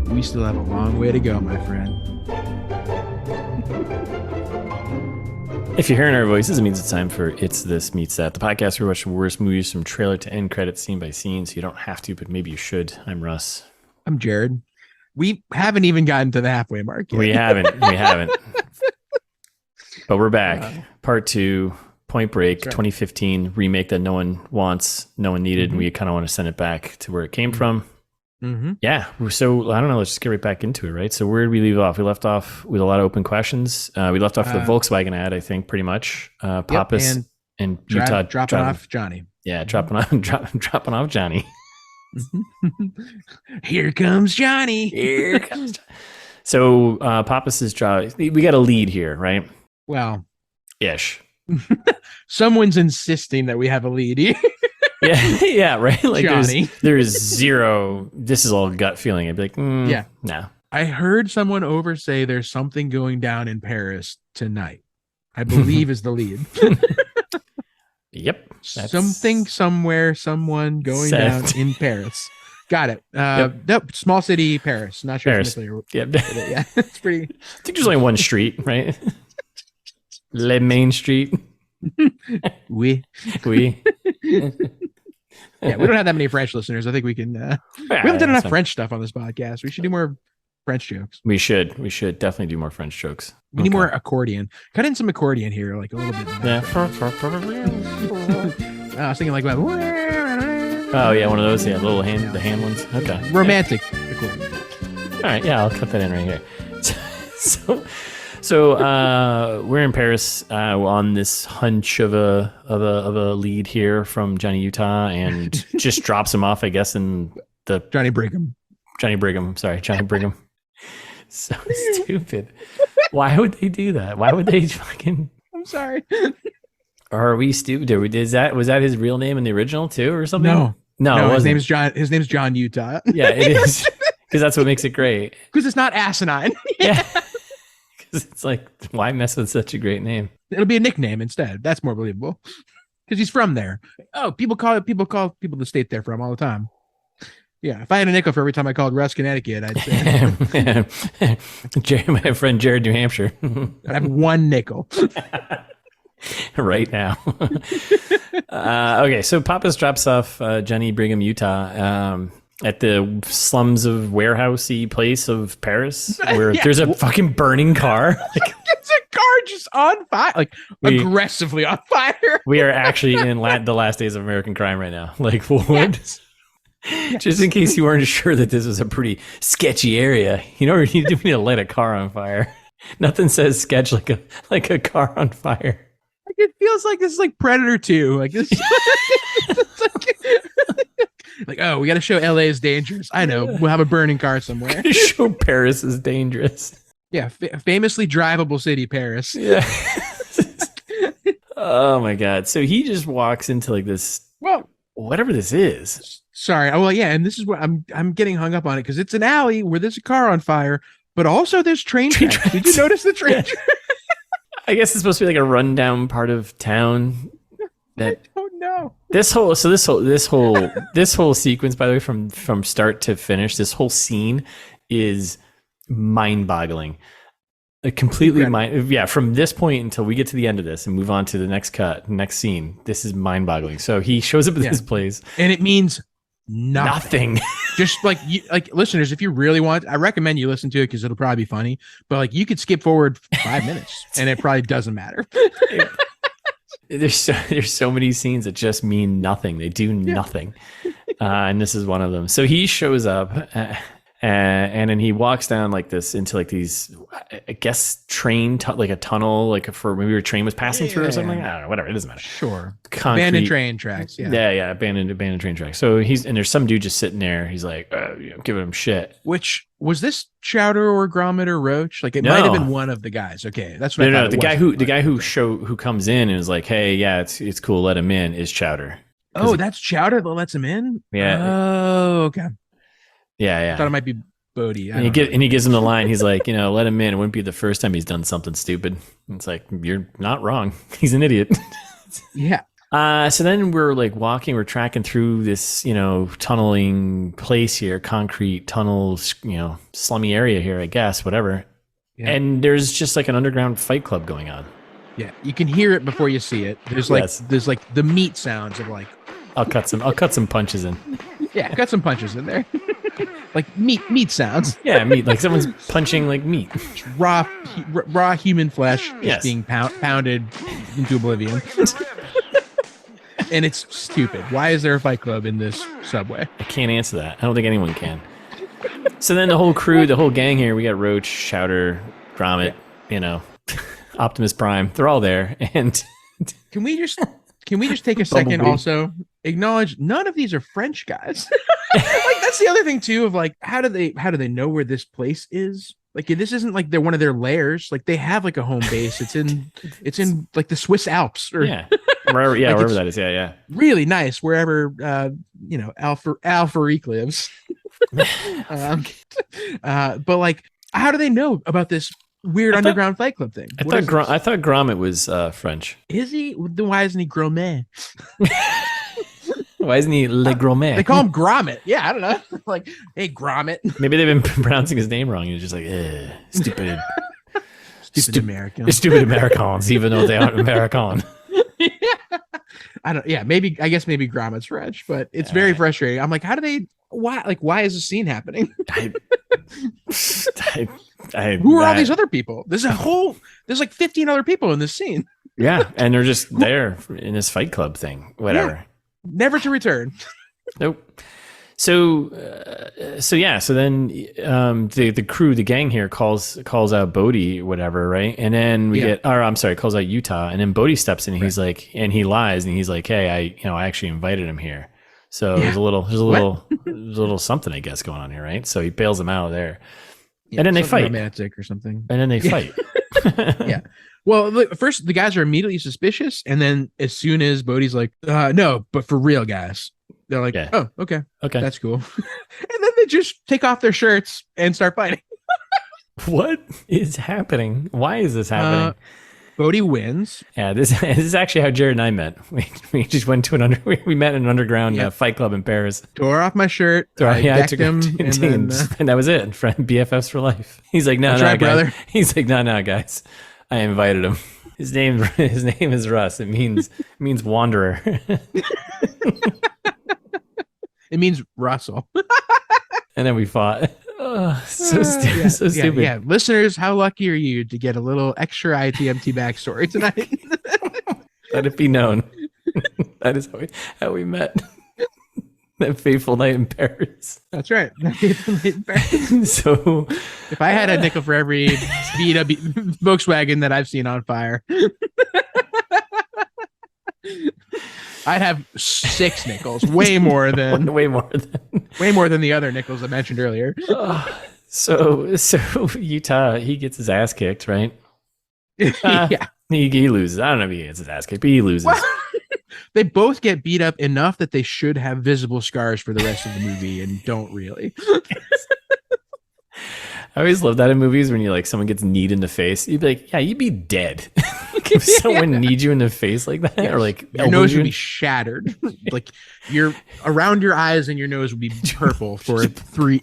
We still have a long way to go, my friend. If you're hearing our voices, it means it's time for It's This Meets That, the podcast where we watch the worst movies from trailer to end credits, scene by scene, so you don't have to, but maybe you should. I'm Russ. I'm Jared. We haven't even gotten to the halfway mark yet. We haven't. But we're back. Part 2, Point Break, 2015 remake that no one wants, no one needed, and we kind of want to send it back to where it came from. Mm-hmm. Yeah, so I don't know, let's just get right back into it, right? So where did we leave off? We left off with a lot of open questions. We left off the Volkswagen ad, I think, pretty much. Pappas and Utah dropping off Johnny. Yeah, dropping off Johnny. Here comes Johnny. Here comes Johnny. So Pappas's job, we got a lead here, right? Well, ish. Someone's insisting that we have a lead here. yeah, right. Like Johnny. there's zero. This is all gut feeling. I'd be like, no. I heard someone over say there's something going down in Paris tonight. I believe is the lead. Yep. Something, somewhere, someone going down in Paris. Got it. Nope. Small city, Paris. Not sure. Paris. Yeah, it's pretty. I think there's only one street, right? Le Main Street. Oui. Yeah, we don't have that many French listeners. I think we can. We haven't done enough French stuff on this podcast. We should do more French jokes. We should definitely do more French jokes. We need more accordion. Cut in some accordion here, like a little bit. Yeah. I was thinking like, oh yeah, one of those. Yeah, the hand ones. Okay. Romantic accordion. All right. Yeah, I'll cut that in right here. So we're in Paris on this hunch of a lead here from Johnny Utah, and just drops him off, I guess, in the Johnny Brigham. Sorry, Johnny Brigham. So stupid. Why would they do that? Why would they fucking? I'm sorry. Are we stupid? Was that his real name in the original too, or something? No. His name's John. His name's John Utah. Yeah, it is, because that's what makes it great. Because it's not asinine. Yeah. It's like, why mess with such a great name? It'll be a nickname instead. That's more believable. Because he's from there. Oh, people call the state they're from all the time. Yeah, if I had a nickel for every time I called Russ, Connecticut, I'd say my friend Jared, New Hampshire. I'd have one nickel right now. Okay, so Pappas drops off Johnny Brigham, Utah, at the slums of warehousey place of Paris, where there's a fucking burning car. It's a car just on fire, aggressively on fire. We are actually in the last days of American crime right now. Like, what? Yes. Just in case you weren't sure that this was a pretty sketchy area, you need to light a car on fire. Nothing says sketch like a car on fire. Like, it feels like this is like Predator 2. Like this. Like, oh, we got to show LA is dangerous. I know. We'll have a burning car somewhere. Show Paris is dangerous. Yeah, famously drivable city, Paris. Yeah. Oh my God. So he just walks into like this. Well, whatever this is. Sorry. Well, yeah, and this is what I'm getting hung up on it because it's an alley where there's a car on fire, but also there's train tracks. Did you notice the train tracks? I guess it's supposed to be like a rundown part of town. I don't know. This whole sequence, by the way, from start to finish, this whole scene is mind-boggling. Completely from this point until we get to the end of this and move on to the next scene, this is mind-boggling. So he shows up at this place, and it means nothing. Just like listeners, if you really want, I recommend you listen to it because it'll probably be funny. But you could skip forward 5 minutes, and it probably doesn't matter. There's so many scenes that just mean nothing. They do nothing, and this is one of them. So he shows up. And then he walks down like this into like these, I guess, like a tunnel, like for maybe a train was passing through or something. I don't know, whatever. It doesn't matter. Sure. Concrete. Abandoned train tracks. Yeah. Abandoned train tracks. So there's some dude just sitting there. He's like, giving him shit. Which was this Chowder or Gromit or Roach? Like it might have been one of the guys. Okay, that's what. No. The guy who comes in and is like, hey, yeah, it's cool. Let him in. Is Chowder. Oh, that's Chowder that lets him in. Yeah. Oh, okay. Yeah. I thought it might be Bodie. And he gives him the line. He's like, let him in. It wouldn't be the first time he's done something stupid. It's like, you're not wrong. He's an idiot. Yeah. So then we're like we're tracking through this, tunneling place here, concrete tunnels, slummy area here, I guess, whatever. Yeah. And there's just like an underground fight club going on. Yeah, you can hear it before you see it. There's like the meat sounds of like. I'll cut some punches in. Yeah, cut some punches in there. Like meat sounds. Yeah, meat. Like someone's punching like meat. Raw human flesh just being pounded into oblivion. And it's stupid. Why is there a fight club in this subway? I can't answer that. I don't think anyone can. So then the whole crew, the whole gang here, we got Roach, Shouter, Gromit, Optimus Prime. They're all there. And can we just take a second also acknowledge none of these are French guys? Like that's the other thing too of like how do they know where this place is? Like this isn't like they're one of their lairs. Like they have like a home base. It's in like the Swiss Alps or wherever that is. Yeah. Really nice wherever Alfarique lives. But like how do they know about this weird underground fight club thing? I thought Gromit was French. Is he? Then why isn't he Gromet? Why isn't he Le Gromet? They call him Gromit. Yeah, I don't know. Like, hey, Gromit. Maybe they've been pronouncing his name wrong. He's just like, stupid. Stupid Americans. Stupid Americans, even though they aren't American. Yeah. I guess maybe Gromit's French, but it's very frustrating. I'm like, why is this scene happening? Who are all these other people? There's like 15 other people in this scene. Yeah, and they're just there in this fight club thing. Whatever. Yeah. Never to return. Nope. So then the crew, the gang here calls out Bodhi, whatever, right? And then calls out Utah, and then Bodhi steps in and he's like, and he lies and he's like, hey, I actually invited him here. So there's a little something, I guess, going on here, right? So he bails him out of there. Yeah, and then they fight. Romantic or something. And then they fight. Yeah. Well, look, first the guys are immediately suspicious, and then as soon as Bodhi's like, no, but for real, guys, they're like, oh, okay, that's cool. And then they just take off their shirts and start fighting. What is happening? Why is this happening? Bodhi wins. Yeah, this is actually how Jared and I met. We just went to we met in an underground fight club in Paris. Tore off my shirt. I decked him, and that was it. Friend BFFs for life. He's like, no, brother. He's like, no, guys. I invited him. His name is Russ. It means wanderer. It means Russell. And then we fought. Oh, so stupid. Yeah. Listeners, how lucky are you to get a little extra ITMT backstory tonight? Let it be known. That is how we met. That fateful night in Paris. That's right. That fateful night in Paris. So, if I had a nickel for every beat up Volkswagen that I've seen on fire, I'd have 6 nickels. Way more than the other nickels I mentioned earlier. So Utah, he gets his ass kicked, right? Yeah. He loses. I don't know if he gets his ass kicked, but he loses. Well, they both get beat up enough that they should have visible scars for the rest of the movie and don't really. I always love that in movies when someone gets kneed in the face. You'd be like, yeah, you'd be dead. If someone kneed you in the face like that, or like your nose would be shattered. Like around your eyes and your nose would be purple for three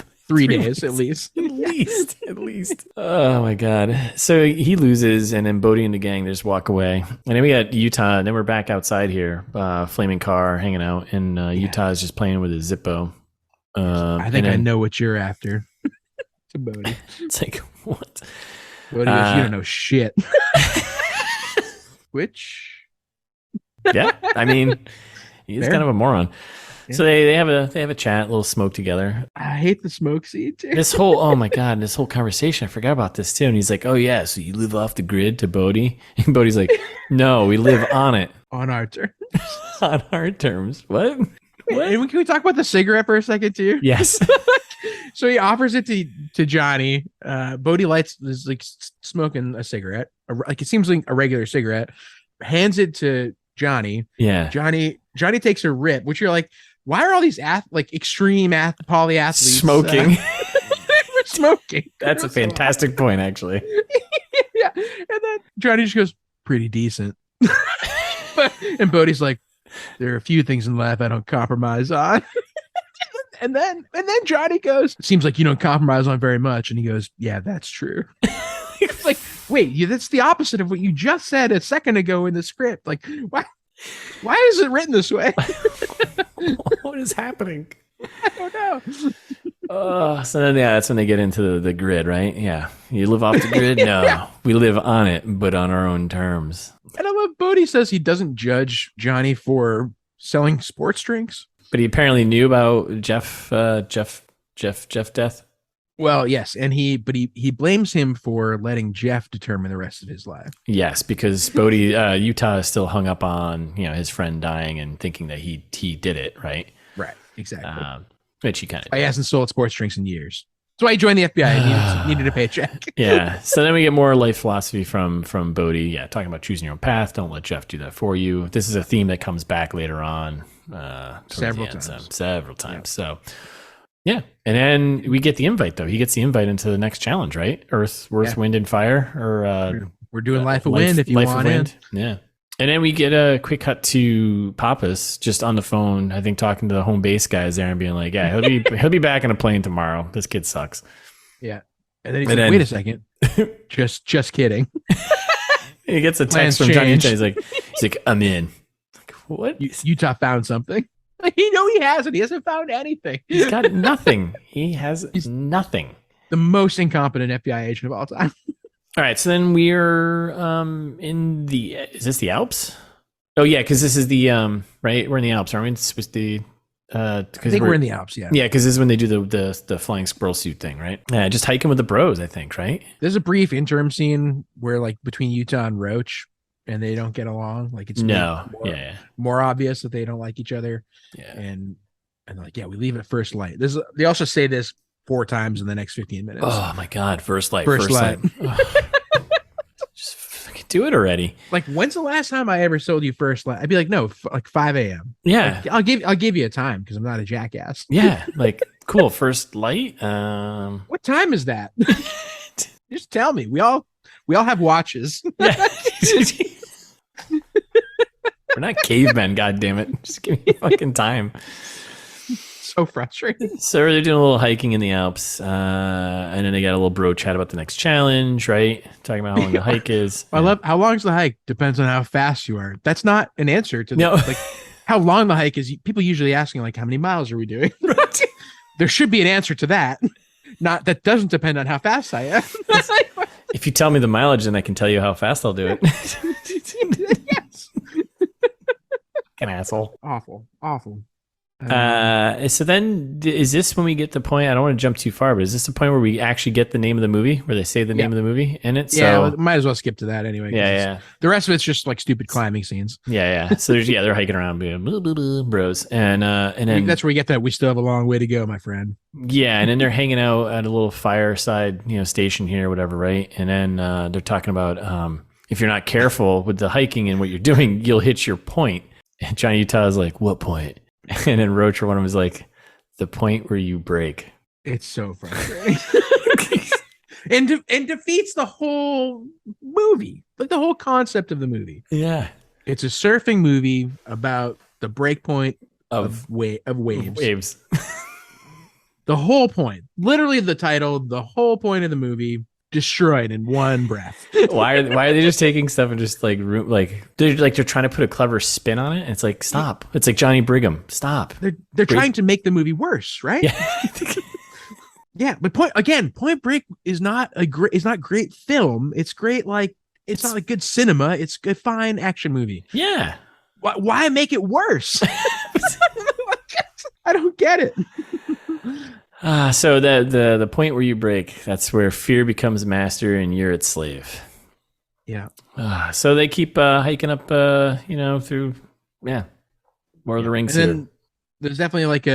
days at least. At least. Oh my god. So he loses, and then Bodhi and the gang just walk away. And then we got Utah, and then we're back outside here, flaming car, hanging out, and Utah is just playing with his Zippo. I think I know what you're after. To Bodhi. It's like, what? Bodhi goes, you don't know shit. Which? Yeah, I mean, he's kind of a moron. Yeah. So they have a chat, a little smoke together. I hate the smoke scene too. This whole this whole conversation, I forgot about this too. And he's like, oh yeah, so you live off the grid to Bodhi? And Bodhi's like, no, we live on it. On our terms. On our terms. What? And can we talk about the cigarette for a second too? Yes. So he offers it to Johnny. Bodhi is like smoking a cigarette, like it seems like a regular cigarette. Hands it to Johnny. Yeah. Johnny takes a rip, which you're like, why are all these extreme polyathletes smoking? Smoking. That's a fantastic point, actually. Yeah. And then Johnny just goes, pretty decent. And Bodhi's like, There are a few things in life I don't compromise on. And then Johnny goes, seems like you don't compromise on very much. And he goes, yeah, that's true. It's like, wait, that's the opposite of what you just said a second ago in the script. Like, why is it written this way? What is happening? I don't know. So then, yeah, that's when they get into the grid, right? Yeah. You live off the grid? No, yeah. We live on it, but on our own terms. And I love Bodhi says he doesn't judge Johnny for selling sports drinks. But he apparently knew about Jeff death. Well, yes, and he blames him for letting Jeff determine the rest of his life. Yes, because Bodhi Utah is still hung up on his friend dying and thinking that he did it, right? Right, exactly. Which he kind of. He hasn't sold sports drinks in years. That's why he joined the FBI. Needed a paycheck. Yeah. So then we get more life philosophy from Bodhi. Yeah, talking about choosing your own path. Don't let Jeff do that for you. This is a theme that comes back later on. Several times. Yeah. So, yeah. And then we get the invite, though. He gets the invite into the next challenge, right? Earth, Wind, and Fire. Or we're doing Life of Wind if you want it. Yeah. And then we get a quick cut to Pappas just on the phone, I think talking to the home base guys there and being like, yeah, he'll be back on a plane tomorrow. This kid sucks. Yeah. And then he's like, wait a second. just kidding. He gets a text from Johnny Utah. He's like, I'm in. Like, what? Utah found something. He hasn't. He hasn't found anything. He's got nothing. He's nothing. The most incompetent FBI agent of all time. All right, so then we're in the. Is this the Alps? Oh yeah, because this is the right. We're in the Alps, aren't we? It's supposed to. I think we're in the Alps. Yeah. Yeah, because this is when they do the flying squirrel suit thing, right? Yeah, just hiking with the bros, I think, right? There's a brief interim scene where like between Utah and Roach, and they don't get along. Like it's more obvious that they don't like each other. Yeah, and like we leave at first light. They also say this 4 times in the next 15 minutes. Oh my God. First light. Just fucking do it already. Like, when's the last time I ever sold you first light? I'd be like, no, like 5 a.m. Yeah. Like, I'll give you a time because I'm not a jackass. Yeah. Like, cool. First light. What time is that? Just tell me. We all have watches. Yeah. We're not cavemen, goddammit. Just give me fucking time. So frustrating. So they're doing a little hiking in the Alps, and then they got a little bro chat about the next challenge, right? Talking about how long the hike is. I love how long's the hike depends on how fast you are. That's not an answer to like how long the hike is. People usually asking like how many miles are we doing? There should be an answer to that. Not that doesn't depend on how fast I am. If you tell me the mileage, then I can tell you how fast I'll do it. Yes. An asshole. Awful. So then is this when we get the point? I don't want to jump too far, but is this the point where we actually get the name of the movie, where they say the name of the movie in it? Yeah, might as well skip to that anyway. Yeah. The rest of it's just like stupid climbing scenes. Yeah. So they're hiking around, bros, and then that's where we get that. We still have a long way to go, my friend. Yeah, and then they're hanging out at a little fireside, station here, or whatever, right? And then they're talking about if you're not careful with the hiking and what you're doing, you'll hit your point. And Johnny Utah is like, "What point?" And then Roach or one of them is like, the point where you break. It's so frustrating. and defeats the whole movie, like the whole concept of the movie. Yeah. It's a surfing movie about the break point of waves. The whole point, literally the title, the whole point of the movie, destroyed in one breath. Why are they just taking stuff and just they're trying to put a clever spin on it? And it's like, stop. It's like Johnny Brigham. Stop. They're trying to make the movie worse, right? Yeah. Yeah, but Point Break is not great film. It's great, like it's not like good cinema. It's a fine action movie. Yeah. Why make it worse? I don't get it. So the point where you break, that's where fear becomes master and you're its slave. Yeah. So they keep hiking up, through, Lord of the Rings. And then there's definitely like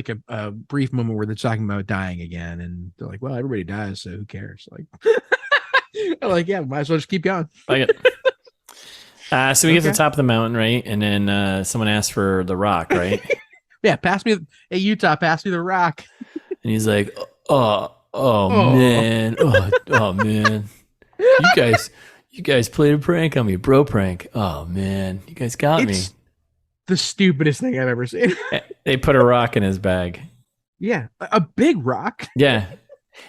a brief moment where they're talking about dying again, and they're like, "Well, everybody dies, so who cares?" Like, I'm like, yeah, might as well just keep going. Like it. So we get to the top of the mountain, right? And then someone asks for the rock, right? Yeah, hey Utah, pass me the rock. And he's like, oh man, oh man, you You guys played a prank on me, bro prank. Oh man, you guys got me. The stupidest thing I've ever seen. They put a rock in his bag. Yeah, a big rock. Yeah,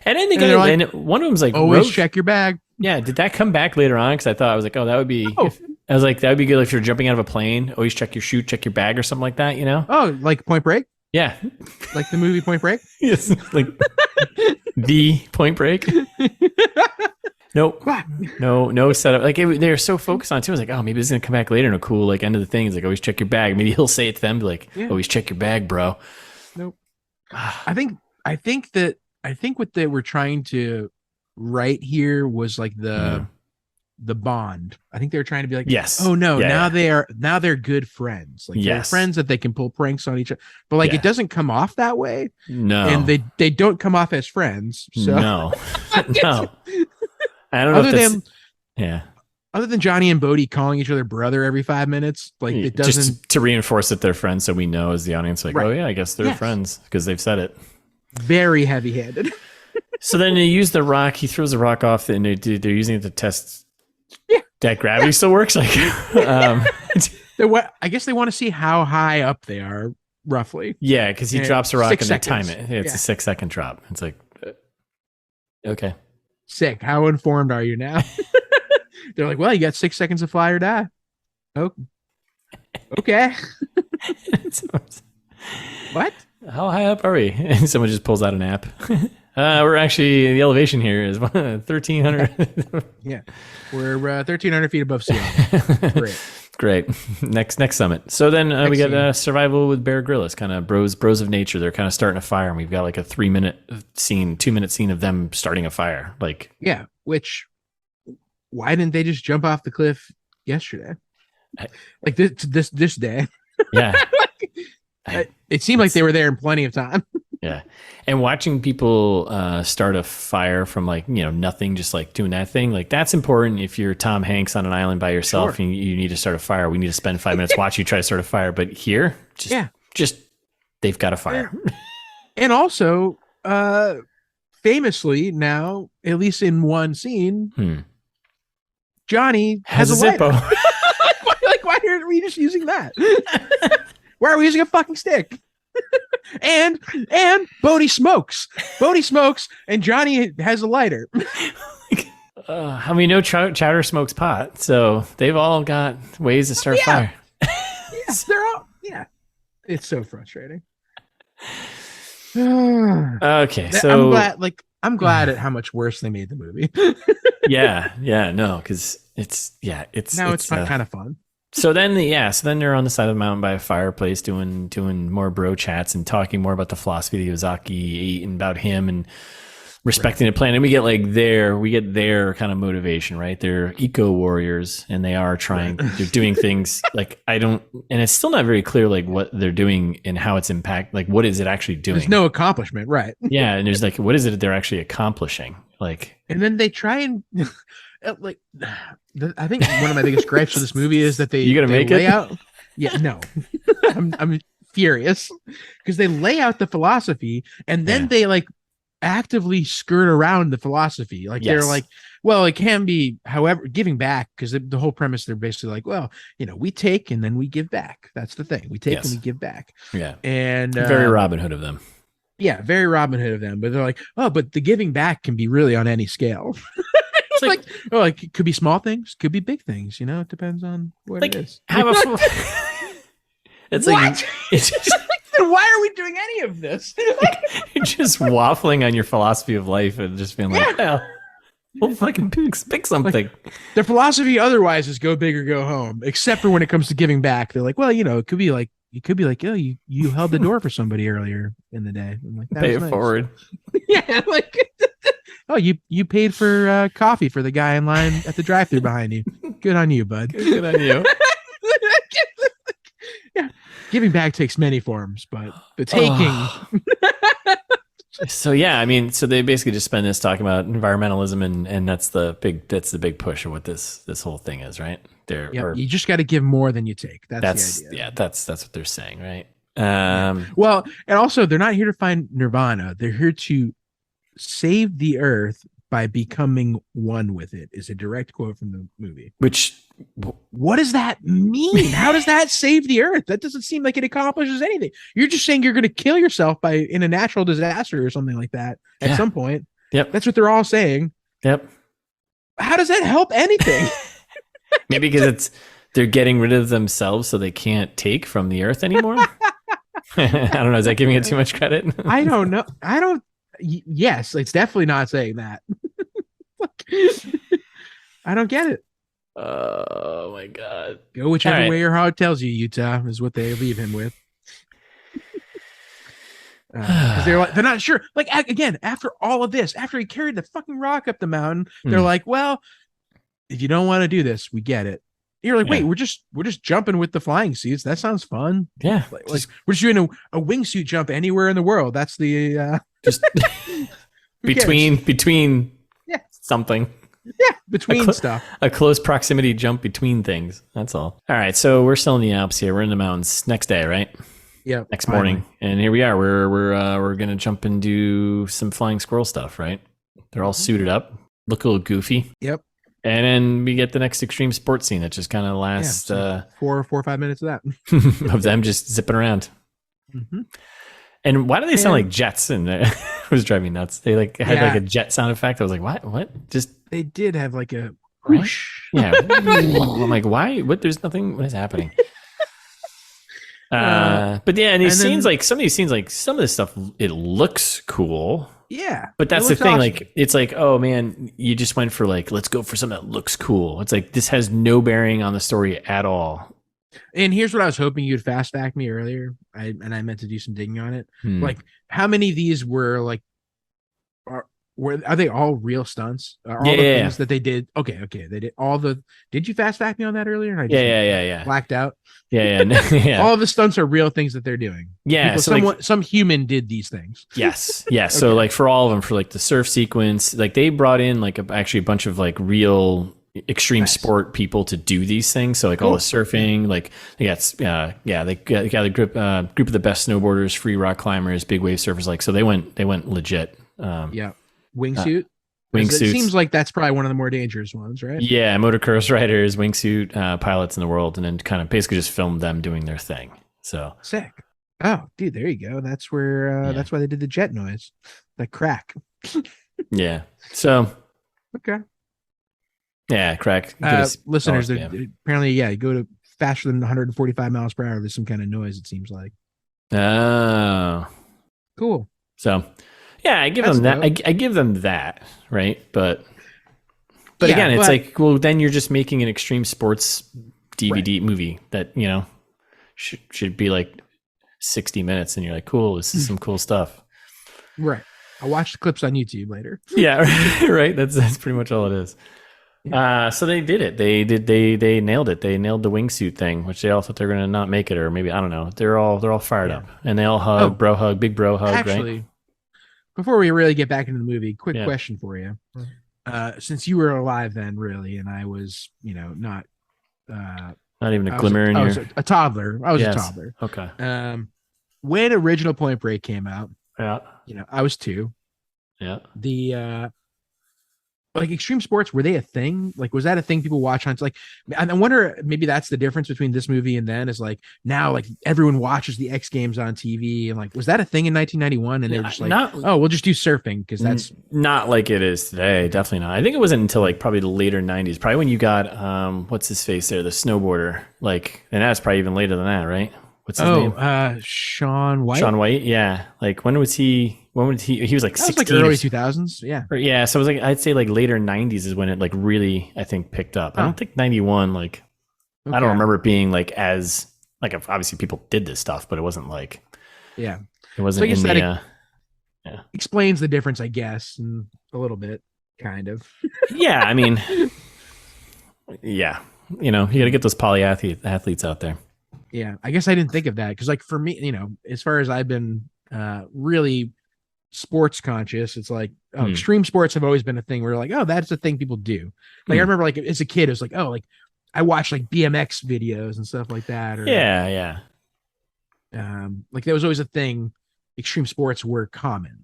and then and one of them's like, always check your bag. Yeah, did that come back later on? Because I was like, oh, that would be. I was like, that would be good if you're jumping out of a plane. Always check your chute, check your bag, or something like that. You know? Oh, like Point Break. Yeah, like the movie Point Break. Yes, like the Point Break. Nope. No setup. Like they're so focused on it too. I was like, oh, maybe this is gonna come back later in a cool like end of the thing. It's like always check your bag. Maybe he'll say it to them, like, always check your bag, bro. Nope. I think what they were trying to write here was like the bond. I think they were trying to be like, yes. Oh no, now they're good friends. Like they're friends that they can pull pranks on each other. But like it doesn't come off that way. No. And they don't come off as friends. So no. No. I don't know other if than other than Johnny and Bodie calling each other brother every 5 minutes, like it doesn't just to reinforce that they're friends, so we know as the audience, like, oh yeah, I guess they're friends because they've said it. Very heavy-handed. So then they use the rock. He throws the rock off, and they're using it to test that gravity still works. Like, I guess they want to see how high up they are, roughly. Yeah, because he drops a rock and they time it. It's a 6-second drop. It's like, okay. Sick. How informed are you now? They're like, well, you got 6 seconds to fly or die. Oh, okay. What? How high up are we? And someone just pulls out an app. We're actually, the elevation here is 1,300. Yeah. We're 1,300 feet above sea level. Great. Next summit. So then we got survival with Bear Grylls, kind of bros of nature. They're kind of starting a fire, and we've got like a 3-minute scene, 2-minute scene of them starting a fire. Like, yeah, which why didn't they just jump off the cliff yesterday? Like this day. Yeah. It seemed like they were there in plenty of time. Yeah. And watching people start a fire from like, nothing, just like doing that thing, like that's important. If you're Tom Hanks on an island by yourself and you need to start a fire, we need to spend 5 minutes watching you try to start a fire. But here, just they've got a fire. And also, famously now, at least in one scene, Johnny has a Zippo. Why are we just using that? Why are we using a fucking stick? and Bodie smokes, and Johnny has a lighter. We know Chowder smokes pot, so they've all got ways to start fire. They're all It's so frustrating. Okay, so I'm glad at how much worse they made the movie. No, because it's kind of fun. So then they're on the side of the mountain by a fireplace doing more bro chats and talking more about the philosophy that Yozaki ate and about him and respecting the planet. And we get their kind of motivation, right? They're eco warriors and they are they're doing things like and it's still not very clear like what they're doing and how it's like what is it actually doing? There's no accomplishment, right? Yeah, and there's like what is it that they're actually accomplishing? Like, and then they try and I think one of my biggest gripes with this movie is that they lay out. Yeah, no, I'm furious because they lay out the philosophy and then they like actively skirt around the philosophy. Like they're like, well, it can be, however, giving back because the whole premise they're basically like, well, we take and then we give back. That's the thing. We take and we give back. Yeah, and very Robin Hood of them. Yeah, very Robin Hood of them. But they're like, oh, but the giving back can be really on any scale. It's it could be small things, could be big things. It depends on what it is. It's what? like it's just, then why are we doing any of this? You're just waffling on your philosophy of life and just being like, we'll fucking pick something. Like, their philosophy otherwise is go big or go home, except for when it comes to giving back. They're like, well, it could be like, oh, you held the door for somebody earlier in the day. I'm like, pay it nice. Forward. Yeah, like, oh, you paid for coffee for the guy in line at the drive-thru behind you. Good on you, bud. Good on you. Yeah, giving back takes many forms, but the taking. So so they basically just spend this talking about environmentalism, and that's the big push of what this whole thing is, right? You just got to give more than you take. That's the idea. Yeah, that's what they're saying, right? Well, and also they're not here to find nirvana. They're here to save the earth by becoming one with it, is a direct quote from the movie. Which, what does that mean? How does that save the earth? That doesn't seem like it accomplishes anything. You're just saying you're going to kill yourself in a natural disaster or something like that at some point. Yep. That's what they're all saying. Yep. How does that help anything? Maybe because they're getting rid of themselves so they can't take from the earth anymore. I don't know. Is that giving it too much credit? I don't know. Yes, it's definitely not saying that. I don't get it. Oh my God. Go whichever way your heart tells you, Utah, is what they leave him with. They're not sure. Like, again, after all of this, after he carried the fucking rock up the mountain, they're like, well, if you don't want to do this, we get it. You're like, wait, we're just jumping with the flying suits. That sounds fun. Yeah. Like we're just doing a wingsuit jump anywhere in the world. That's the just between something. Yeah, between stuff. A close proximity jump between things. That's all. All right, so we're still in the Alps here. We're in the mountains. Next day, right? Yeah. Next morning, and here we are. We're gonna jump and do some flying squirrel stuff, right? They're all suited up, look a little goofy. Yep. And then we get the next extreme sports scene that just kind of lasts 4 or 5 minutes of that of them just zipping around. Mm-hmm. And why do they sound like jets? And it was driving me nuts. They had like a jet sound effect. I was like, what? Just they did have like a whoosh. Yeah. I'm like, why? What? There's nothing. What is happening? But yeah, and these scenes, like some of these scenes, like some of this stuff, it looks cool. Yeah. But that's the thing. Awesome. Like, it's like, oh man, you just went for like, let's go for something that looks cool. It's like, this has no bearing on the story at all. And here's what I was hoping you'd fast back me earlier. I meant to do some digging on it. Like, how many of these were like, are they all real stunts? Are all the things that they did? Okay. They did all the. Did you fast back me on that earlier? And I just blacked out. Yeah. All of the stunts are real things that they're doing. Yeah. So some human did these things. Yes. Yeah. So like for all of them, for like the surf sequence, like they brought in like actually a bunch of like real extreme sport people to do these things. So like all the surfing, like they got a group of the best snowboarders, free rock climbers, big wave surfers. Like, so they went legit. Wingsuit. Wingsuits. It seems like that's probably one of the more dangerous ones, right? Yeah, motocross riders, wingsuit pilots in the world, and then kind of basically just filmed them doing their thing. So sick. Oh, dude, there you go. That's where that's why they did the jet noise, the crack. Yeah. So. Okay. Yeah, crack. Listeners, apparently, you go to faster than 145 miles per hour. There's some kind of noise. It seems like. Oh. Cool. So. Yeah, I give them that. I give them that, right? But again, it's like, well, then you're just making an extreme sports DVD movie that should be like 60 minutes, and you're like, cool, this is some cool stuff. Right. I'll watch the clips on YouTube later. Yeah, right. That's pretty much all it is. Yeah. So they did it. They nailed it. They nailed the wingsuit thing, which they all thought they were gonna not make it, or maybe I don't know. They're all fired up, and they all hug, big bro hug. Actually, right? Before we really get back into the movie, quick question for you. Since you were alive then, really, and I was, not even a glimmer in I your... was a toddler. I was a toddler. Okay. When original Point Break came out, I was 2. Yeah. The like extreme sports, were they a thing? Like, was that a thing people watch on? It's like, I wonder, maybe that's the difference between this movie and then, is like now, like everyone watches the X Games on TV, and like, was that a thing in 1991? And they were just like, we'll just do surfing because that's not like it is today. Definitely not. I think it wasn't until like probably the later 90s, probably when you got what's his face there, the snowboarder, like, and that's probably even later than that, right? What's his name? Shaun White. Shaun White, yeah. Like when was he? When would he was like 16, like early 2000s, yeah. Yeah, so it was like, I'd say like later 90s is when it like really, I think, picked up. I don't think 91, like, I don't remember it being like as, like, obviously people did this stuff, but it wasn't like, it wasn't in the, explains the difference, I guess, and a little bit, kind of. Yeah, I mean, you got to get those athletes out there. Yeah, I guess I didn't think of that because, like, for me, as far as I've been really sports conscious, it's like extreme sports have always been a thing where like, that's a thing people do. Like I remember, like as a kid, it was like, like I watched like BMX videos and stuff like that. Or, like that was always a thing. Extreme sports were common.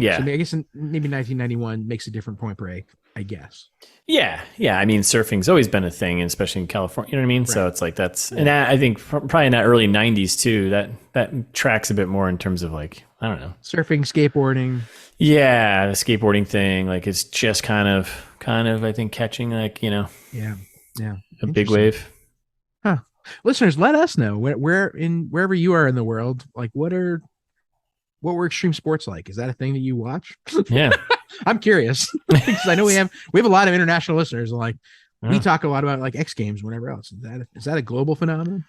Yeah. So I guess maybe 1991 makes a different Point Break, I guess. Yeah. I mean, surfing's always been a thing, especially in California. You know what I mean? Right. So it's like and I think probably in that early 90s too, that tracks a bit more in terms of like, I don't know. Surfing, skateboarding. Yeah, the skateboarding thing. Like it's just kind of, I think catching like, you know. Yeah. A big wave. Huh. Listeners, let us know wherever you are in the world, like what were extreme sports like? Is that a thing that you watch? Yeah. I'm curious because I know we have a lot of international listeners, and like we talk a lot about like X Games, whatever else. Is that a global phenomenon?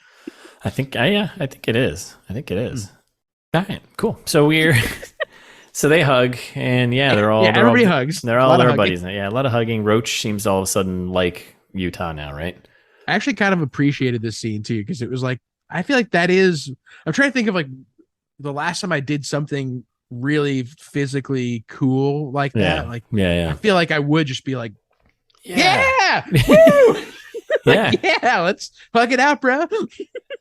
I think it is. All right, cool. So so they hug, and everybody hugs. They're all their buddies. Yeah, a lot of hugging. Roach seems all of a sudden like Utah now, right? I actually kind of appreciated this scene too, because it was like, I feel like I'm trying to think of like the last time I did something really physically cool like that. Like, I feel like I would just be like, yeah, woo! Let's hug it out, bro.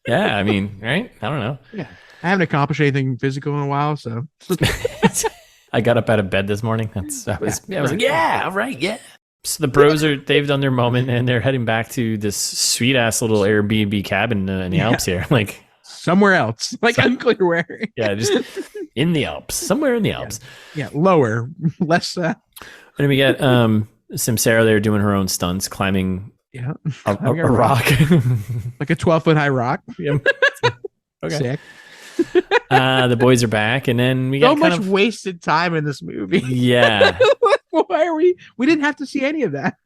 Yeah, I mean, right? I don't know. Yeah, I haven't accomplished anything physical in a while, so. I got up out of bed this morning. I was like, yeah, all right, yeah. So the bros they've done their moment, and they're heading back to this sweet ass little Airbnb cabin in the Alps here, like somewhere else, like unclear where. Yeah, just in the Alps, somewhere in the Alps. Yeah, lower, less. And then we get Samsara there doing her own stunts, climbing a rock, like a 12-foot high rock. Yeah. Okay. Sick. The boys are back, and then we got so much wasted time in this movie. Yeah. Why are we didn't have to see any of that.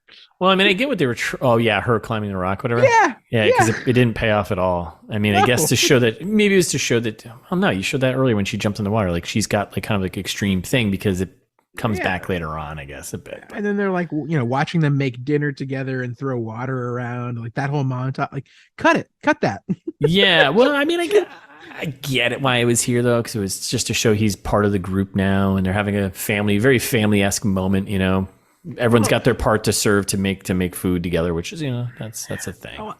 Well, I mean, I get what they were her climbing the rock, whatever. Yeah, because it didn't pay off at all. I mean, I guess to show that, maybe it was to show that, oh no, you showed that earlier when she jumped in the water, like she's got like kind of like extreme thing, because it comes back later on, I guess, a bit. And then they're like, watching them make dinner together and throw water around, like that whole montage, like cut that. Yeah, well, I mean, I get it why it was here though, because it was just to show he's part of the group now, and they're having a very family-esque moment. Everyone's got their part to serve to make food together, which is that's a thing.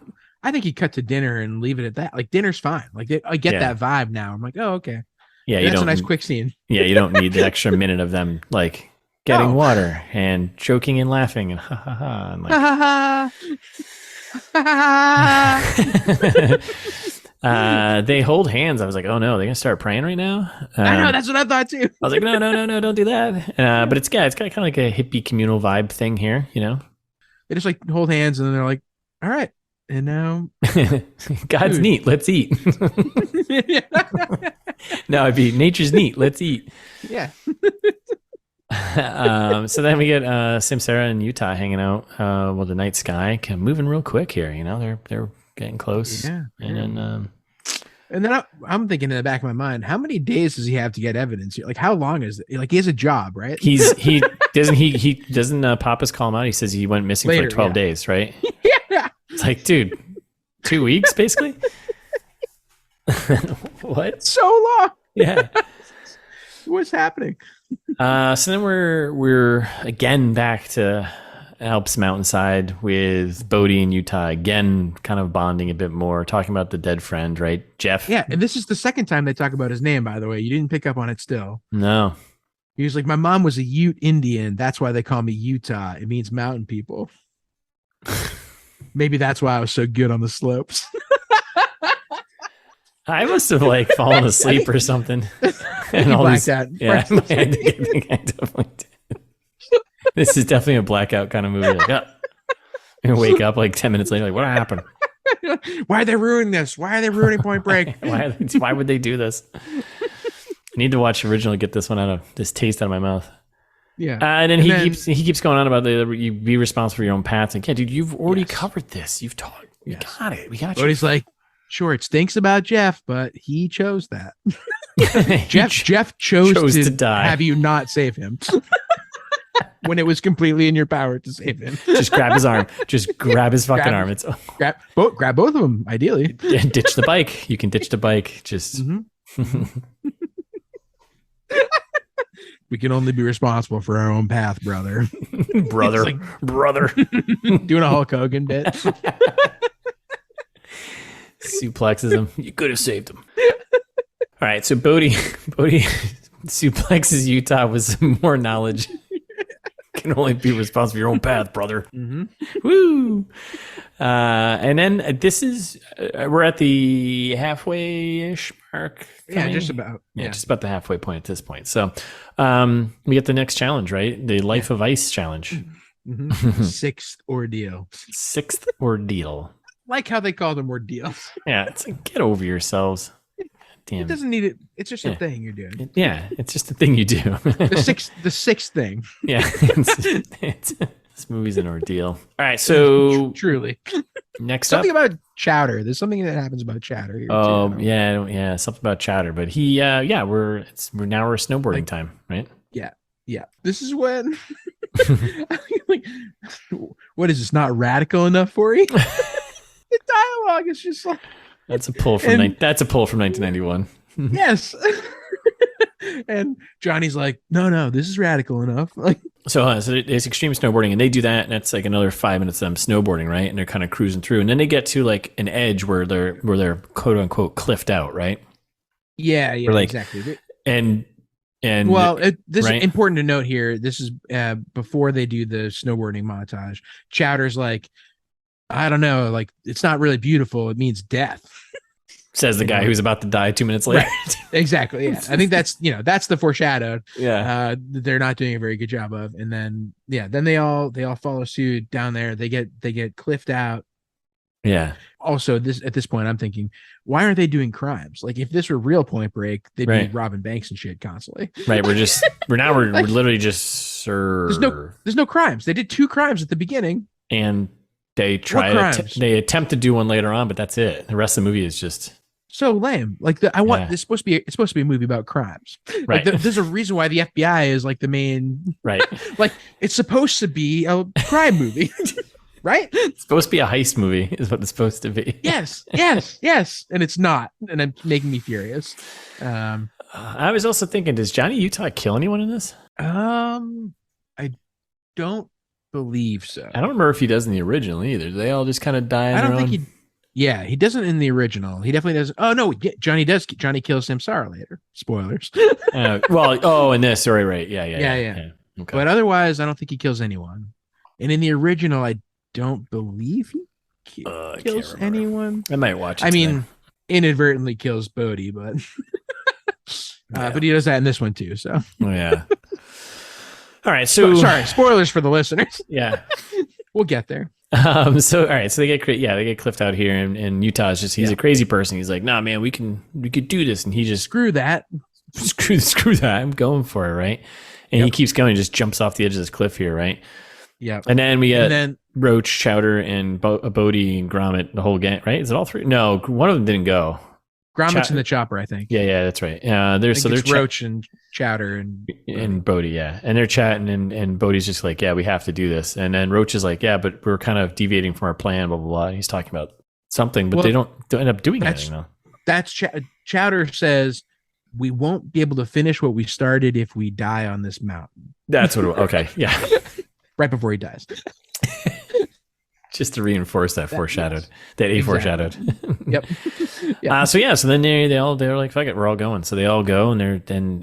I think he cut to dinner and leave it at that. Like dinner's fine. Like I get that vibe now. I'm like, oh okay. Yeah, that's a nice quick scene. Yeah, you don't need the extra minute of them like getting water and joking and laughing and ha ha ha and like ha ha ha. They hold hands. I was like, oh no, they're gonna start praying right now. I know, that's what I thought too. I was like, no, don't do that. But it's got kind of like a hippie communal vibe thing here, They just like hold hands and then they're like, all right, and now God's neat, let's eat. No, it'd be nature's neat, let's eat. Yeah. So then we get Samsara and Utah hanging out. The night sky moving real quick here. They're getting close. Yeah. And then I'm thinking in the back of my mind, how many days does he have to get evidence? Like, how long is it? Like, he has a job, right? He doesn't Papa's call him out. He says he went missing for like 12 days, right? Yeah. It's like, dude, 2 weeks basically. What? So long. Yeah. What's happening? So then we're again back to Alps mountainside with Bodhi and Utah again, kind of bonding a bit more, talking about the dead friend, right? Jeff. Yeah, and this is the second time they talk about his name, by the way. You didn't pick up on it still. No. He was like, my mom was a Ute Indian. That's why they call me Utah. It means mountain people. Maybe that's why I was so good on the slopes. I must have like fallen asleep or something. And all these, out. Yeah, I think I definitely did. This is definitely a blackout kind of movie. Like, and wake up like 10 minutes later, like, what happened? Why are they ruining this? Why are they ruining Point Break? Why would they do this? I need to watch the original to get this one this taste out of my mouth. Yeah. And then he keeps going on about you be responsible for your own path. Like, yeah, dude, you've already covered this. You've taught. You got it. We got you. But he's like, sure, it stinks about Jeff, but he chose that. Jeff chose to die. Have you not save him when it was completely in your power to save him. Just grab his arm. Just grab his fucking arm. It's grab both of them, ideally. Ditch the bike. You can ditch the bike. Just. We can only be responsible for our own path, brother. Brother. Doing a Hulk Hogan bit. Suplexes him. You could have saved him. All right, so Bodhi suplexes Utah with some more knowledge. Can only be responsible for your own path, brother. Mm-hmm. Woo! And then this is we're at the halfway-ish mark. Yeah, just about. Yeah, just about the halfway point at this point. So we get the next challenge, right? The Life of Ice challenge. Mm-hmm. Sixth ordeal. Like how they call them ordeals. Yeah, it's like, get over yourselves. Damn. It doesn't need it. It's just a thing you're doing. It's just a thing you do. the sixth thing. Yeah, this movie's an ordeal. All right, so truly. Next something up, about Chowder. There's something that happens about Chowder here. Oh yeah, something about Chowder. But we're snowboarding time, right? Yeah. This is when like, what is this? Not radical enough for you? The dialogue is just like that's a pull from 1991. Yes. And Johnny's like, no, this is radical enough. Like, so it's extreme snowboarding, and they do that, and it's like another 5 minutes of them snowboarding, right? And they're kind of cruising through, and then they get to like an edge where they're quote unquote cliffed out, right? Yeah, like, exactly. And well, this right? is important to note here. This is before they do the snowboarding montage. Chowder's like, I don't know, like it's not really beautiful. It means death. Says the guy who's about to die 2 minutes later. Right. Exactly. Yeah. I think that's the foreshadowed. Yeah. They're not doing a very good job of. And then they all follow suit down there. They get cliffed out. Yeah. Also, at this point, I'm thinking, why aren't they doing crimes? Like if this were real Point Break, they'd be robbing banks and shit constantly. Right. We're like, literally just there's no crimes. They did 2 crimes at the beginning. And they they attempt to do one later on, but that's it. The rest of the movie is just so lame. Like it's supposed to be a movie about crimes. Right. Like there's a reason why the FBI is like the main. Right. Like it's supposed to be a crime movie. Right. It's supposed to be a heist movie is what it's supposed to be. Yes. And it's not. And it's making me furious. I was also thinking, does Johnny Utah kill anyone in this? I don't believe so. I don't remember if he does in the original either. They all just kind of die on I don't their think own? he doesn't in the original. He definitely doesn't. Oh no, Johnny does. Johnny kills Samsara later. Spoilers. In this, sorry, right. Yeah. Okay. But otherwise, I don't think he kills anyone. And in the original, I don't believe he kills anyone. I might watch it. I mean, inadvertently kills Bodhi, but but he does that in this one too. So yeah. All right, so sorry, spoilers for the listeners. Yeah, we'll get there. So they get cliffed out here, and Utah is just he's a crazy person. He's like, nah, man, we could do this, and he just screw that, I'm going for it, right? And he keeps going, just jumps off the edge of this cliff here, right? Yeah, and then we get Roach, Chowder, and Bodhi and Gromit, the whole gang, right? Is it all 3? No, one of them didn't go. Gromit's in the chopper, I think. Yeah, that's right. There's Roach and Chowder and Bodhi, yeah, and they're chatting, and Bodhi's just like, yeah, we have to do this, and then Roach is like, yeah, but we're kind of deviating from our plan, blah blah blah. And he's talking about something, but they don't end up doing anything though. That's Chowder says we won't be able to finish what we started if we die on this mountain. That's what. Okay, yeah, right before he dies. Just to reinforce that foreshadowed, that he foreshadowed. Yep. So then they're like, fuck it, we're all going. So they all go, and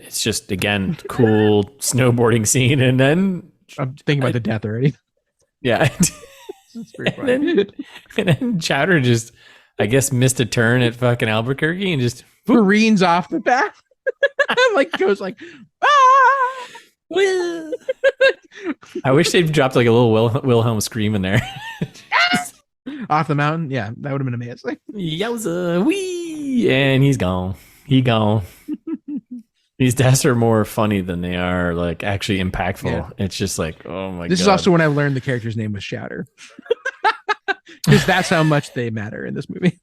it's just again cool snowboarding scene, and then I'm thinking about the death already. Yeah, that's pretty funny. And then Chowder just, I guess, missed a turn at fucking Albuquerque and just careens off the path. Like goes like, ah! I wish they'd dropped like a little Wilhelm scream in there. Off the mountain. Yeah, that would have been amazing. Yowza, wee! And he's gone. These deaths are more funny than they are like actually impactful. Yeah. It's just like, oh my god. This is also when I learned the character's name was Chowder. Because that's how much they matter in this movie.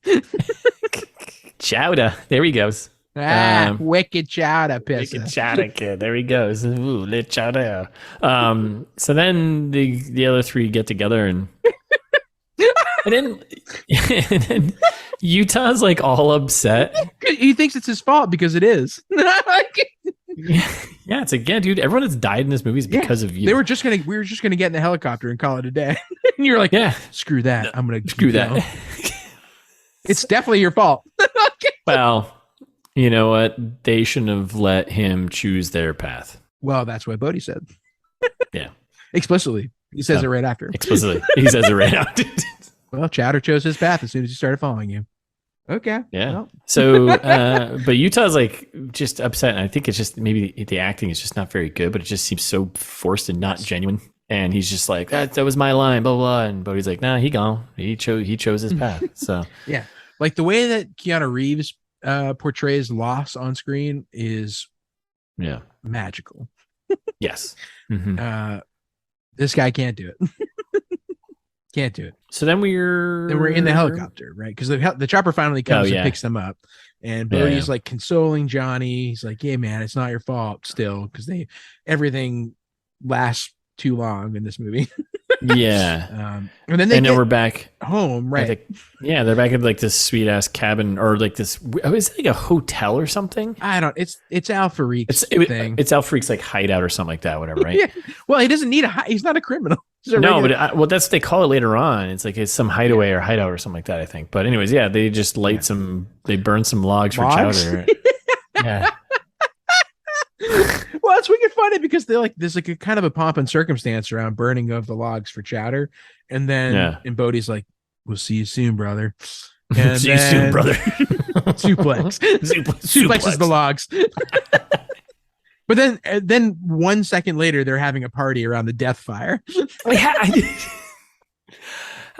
Chowder. There he goes. Wicked Chowder, pisser. Wicked Chowder kid. There he goes. Ooh, lit Chowder. So then the other 3 get together and then Utah's like all upset. He thinks it's his fault because it is. Yeah, it's again, dude. Everyone that's died in this movie is because of you. We were just gonna get in the helicopter and call it a day. And you're like, yeah, screw that. I'm gonna screw that. It's definitely your fault. Well, You know what? They shouldn't have let him choose their path. Well, that's what Bodhi said. Yeah. Explicitly. He says it right after. Explicitly. He says it right after. Well, Chowder chose his path as soon as he started following you. Okay. Yeah. Well. So, but Utah's like just upset. And I think it's just maybe the acting is just not very good, but it just seems so forced and not genuine. And he's just like, that was my line, blah, blah. And Bodhi's like, nah, he gone. He chose his path. So, yeah. Like the way that Keanu Reeves portrays loss on screen is magical. Yes. Mm-hmm. This guy can't do it. Can't do it. So then we're in the helicopter, right? Because the chopper finally comes and picks them up, and Bodhi's like consoling Johnny. He's like, "Yeah, man, it's not your fault still, because everything lasts too long in this movie." Yeah. And then we're back home, right? They're back at like this sweet ass cabin, or like this. Is it like a hotel or something? I don't. It's Al Fareed's thing. It's Al Fareed's like hideout or something like that, whatever, right? Yeah. Well, he doesn't need he's not a criminal. No, but that's what they call it later on. It's like it's some hideaway or hideout or something like that, I think. But anyways, they just they burn some logs for chowder. Yeah. Well, it's wicked funny because there's like a kind of a pomp and circumstance around burning of the logs for chowder, and then and Bodhi's like, "We'll see you soon, brother." And see you soon, brother. Suplex. Suplexes the logs. But then 1 second later, they're having a party around the death fire.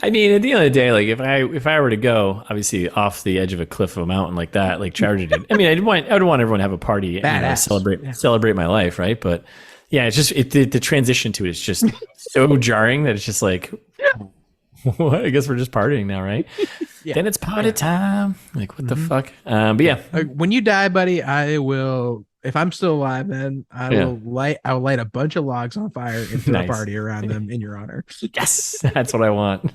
I mean, at the end of the day, like if I were to go, obviously off the edge of a cliff of a mountain like that, like Chowder did. I mean, I would want everyone to have a party, celebrate my life, right? But yeah, it's just the transition to it is just so jarring that it's just like, what? I guess we're just partying now, right? Yeah. Then it's party time. Like what the fuck? But yeah, when you die, buddy, I will. If I'm still alive, then I will light a bunch of logs on fire and throw a party around them in your honor. Yes, that's what I want.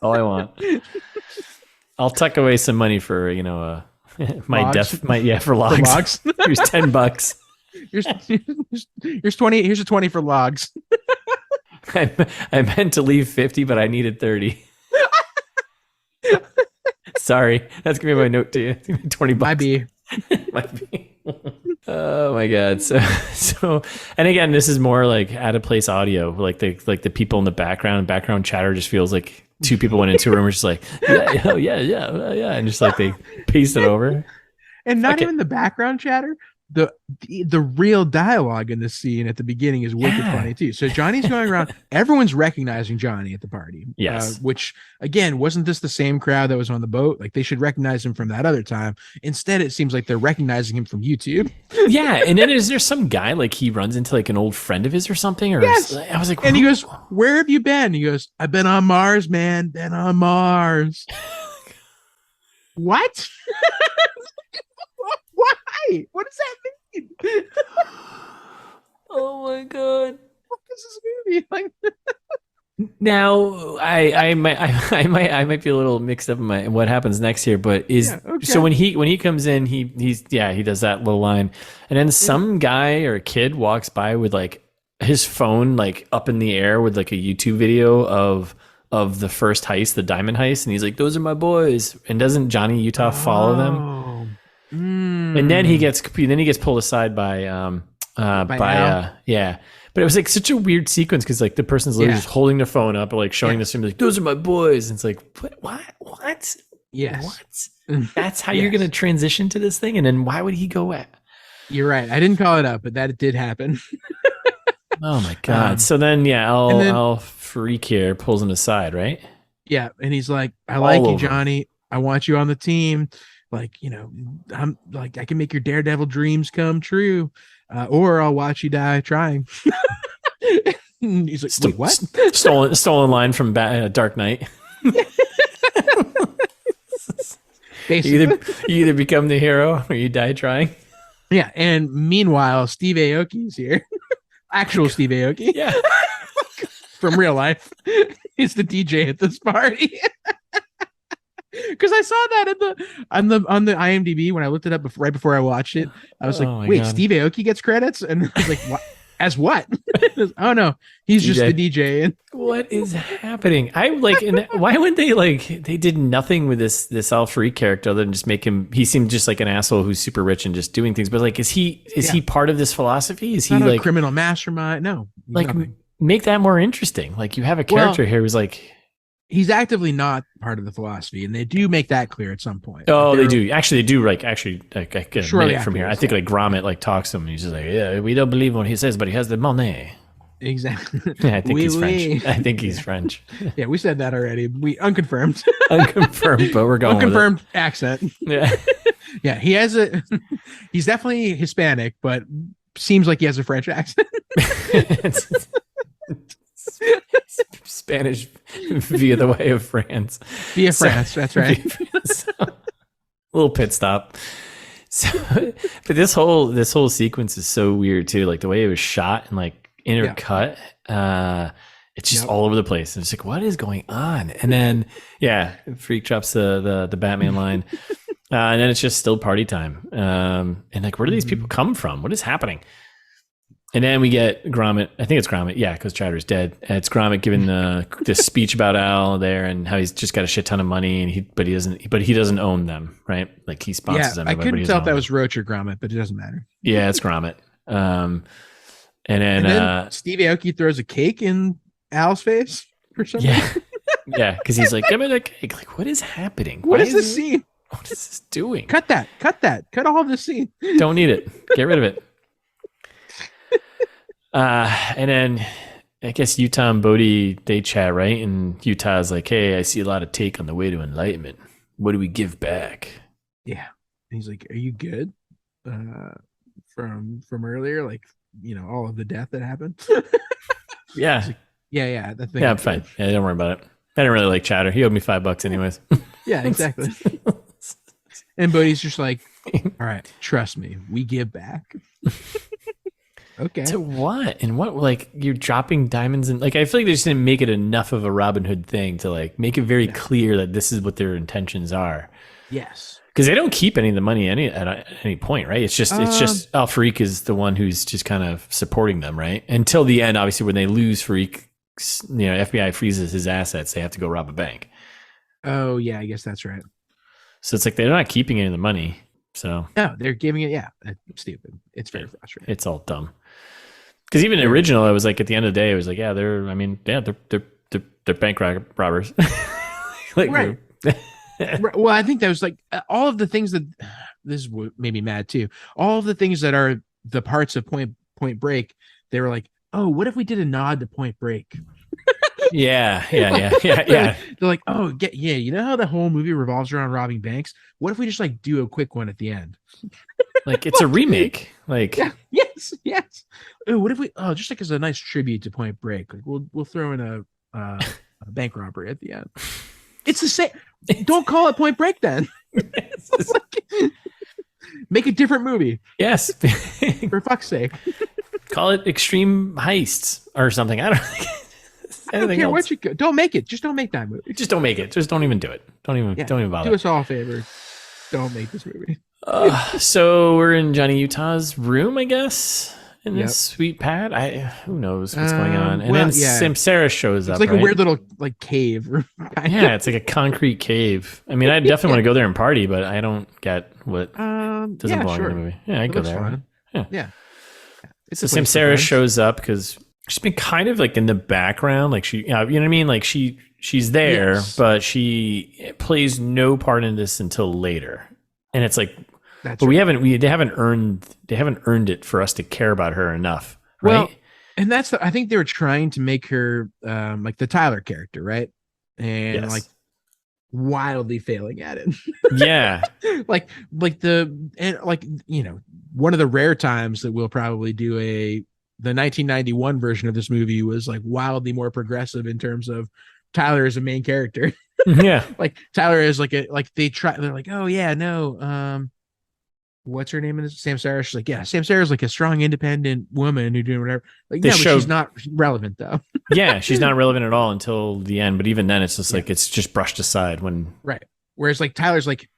All I want. I'll tuck away some money for my logs? for logs. Here's $10. Here's 20. Here's a 20 for logs. I meant to leave 50, but I needed 30. Sorry, that's gonna be my note to you. $20. Might be. Oh my god. So and again, this is more like out of place audio, like the people in the background chatter just feels like two people went into a room and just like yeah and just like they paste it over. And not even the background chatter, the real dialogue in this scene at the beginning is wicked funny too. So Johnny's going around, everyone's recognizing Johnny at the party. Yes. Which again, wasn't this the same crowd that was on the boat? Like they should recognize him from that other time. Instead, it seems like they're recognizing him from YouTube. Yeah. And then is there some guy like he runs into like an old friend of his or something? Or yes. I was like, and he goes, "Where have you been?" He goes, "I've been on Mars, man. Been on Mars." What? Why? What does that mean? Oh my god! What is this movie like? Now I might be a little mixed up in what happens next here, but so when he comes in, he does that little line, and then some guy or a kid walks by with like his phone like up in the air with like a YouTube video of the first heist, the diamond heist, and he's like, "Those are my boys," and doesn't Johnny Utah follow them? And then he gets pulled aside by but it was like such a weird sequence because like the person's literally just holding their phone up or like showing this to him like, "Those are my boys," and it's like what yes that's how you're gonna transition to this thing. And then why would he go at You're right, I didn't call it up, but that did happen. Oh my god. So then Al Freak here pulls him aside, right? Yeah, and he's like, "I like you, Johnny. I want you on the team. Like, I'm like, I can make your daredevil dreams come true, or I'll watch you die trying." He's like, "Wait, what?" Stolen line from Dark Knight. You either become the hero or you die trying. Yeah, and meanwhile, Steve Aoki's here. Actual Steve Aoki. Yeah. From real life. He's the DJ at this party. Because I saw that on the IMDb when I looked it up right before I watched it. I was like, "Wait, God. Steve Aoki gets credits?" And I was like, "What?" As what? Oh no, he's DJ. just the DJ. And What is happening? I like, and why would they did nothing with this Al-Farid character other than just make him, he seemed just like an asshole who's super rich and just doing things. But like, is he part of this philosophy? Is he not like a criminal mastermind? No, like nothing. Make that more interesting. Like you have a character here who's like, he's actively not part of the philosophy, and they do make that clear at some point. oh, like they do. Actually, they do. Like I get a minute from here. I think yeah. like Gromit like talks to him and he's just like, yeah, we don't believe what he says, but he has the money. Exactly. Yeah, I think he's French. I think he's French. Yeah, we said that already. We unconfirmed. Unconfirmed, but we're going unconfirmed with accent. Yeah. Yeah, he has he's definitely Hispanic, but seems like he has a French accent. Spanish via the way of France. Via France, that's right. Little pit stop. So, but this whole sequence is so weird too. Like the way it was shot and like intercut. It's just all over the place. It's like, what is going on? And then, Freak drops the Batman line, and then it's just still party time. And like, where do these people come from? What is happening? And then we get Gromit. I think it's Gromit. Yeah, because Chowder's dead. And it's Gromit giving this speech about Al there and how he's just got a shit ton of money and he doesn't own them, right? Like he sponsors them. I couldn't tell if that was Roach or Gromit, but it doesn't matter. Yeah, it's Gromit. And then Steve Aoki throws a cake in Al's face for some reason. Yeah, because he's like, give me the cake. Like, what is happening? What is this scene? What is this doing? Cut that. Cut all of this scene. Don't need it. Get rid of it. And then I guess Utah and Bodhi, they chat, right? And Utah's like, hey, I see a lot of take on the way to enlightenment. What do we give back? Yeah. And he's like, are you good? From earlier, like, you know, all of the death that happened. Yeah. Like, yeah. That thing. Yeah, I'm fine. Yeah, don't worry about it. I didn't really like Chatter. He owed me $5 anyways. Yeah, exactly. And Bodhi's just like, all right, trust me, we give back. Okay. To what? And what, like, you're dropping diamonds and like, I feel like they just didn't make it enough of a Robin Hood thing to like make it very clear that this is what their intentions are. Yes. Because they don't keep any of the money at any point, right? It's just Al-Farid is the one who's just kind of supporting them, right? Until the end, obviously, when they lose Farid, you know, FBI freezes his assets, they have to go rob a bank. Oh yeah, I guess that's right. So it's like they're not keeping any of the money. So no, they're giving it. Yeah, it's stupid. It's very frustrating. It's all dumb. Because even the original, I was like, at the end of the day, it was like, they're bank robbers. Like, right. Well, I think that was like all of the things that this made me mad too. All of the things that are the parts of Point Break, they were like, oh, what if we did a nod to Point Break? Yeah. They're like, oh, you know how the whole movie revolves around robbing banks? What if we just like do a quick one at the end? Like it's a remake. Like yes. Oh, what if we just like as a nice tribute to Point Break? Like we'll throw in a bank robbery at the end. It's the same. Don't call it Point Break then. Like, make a different movie. Yes. For fuck's sake. Call it Extreme Heists or something. I don't care what you don't make it. Just don't make that movie. Just don't make it. Just don't even do it. Don't even bother. Do us all a favor. Don't make this movie. So we're in Johnny Utah's room, I guess, in this sweet pad. Who knows what's going on? And then Samsara shows up. It's like a weird little like cave. Yeah, it's like a concrete cave. I mean, I definitely want to go there and party, but I don't get what doesn't belong in the movie. Yeah, I go there. Fun. Yeah. So Samsara shows up because she's been kind of like in the background, like she, you know what I mean? Like she's there, but she plays no part in this until later. And it's like, they haven't earned it for us to care about her enough, right? Well, and I think they were trying to make her like the Tyler character, right? And like wildly failing at it. Yeah. like you know, one of the rare times that we'll probably do the 1991 version of this movie was like wildly more progressive in terms of Tyler as a main character. Yeah. Like Tyler is they're like, oh yeah, no, what's her name in this? Samsara. She's like, yeah, Samsara's like a strong, independent woman who doing whatever. Like, but she's not relevant though. Yeah, she's not relevant at all until the end. But even then, it's just like it's just brushed aside when. Right. Whereas like Tyler's like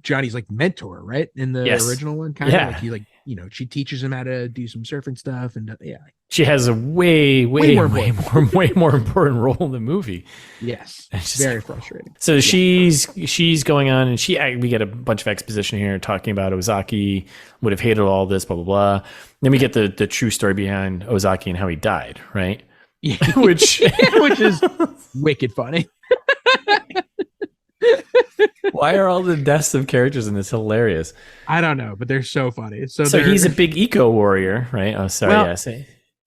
Johnny's like mentor, right? In the original one, kind of like he like, she teaches him how to do some surfing stuff, and she has a way more important role in the movie. Yes, it's very frustrating. So she's going on, and we get a bunch of exposition here talking about Ozaki would have hated all this, blah blah blah. Then we get the true story behind Ozaki and how he died, right? Yeah. which is wicked funny. Why are all the deaths of characters in this hilarious? I don't know, but they're so funny. So he's a big eco warrior, right? Oh, sorry.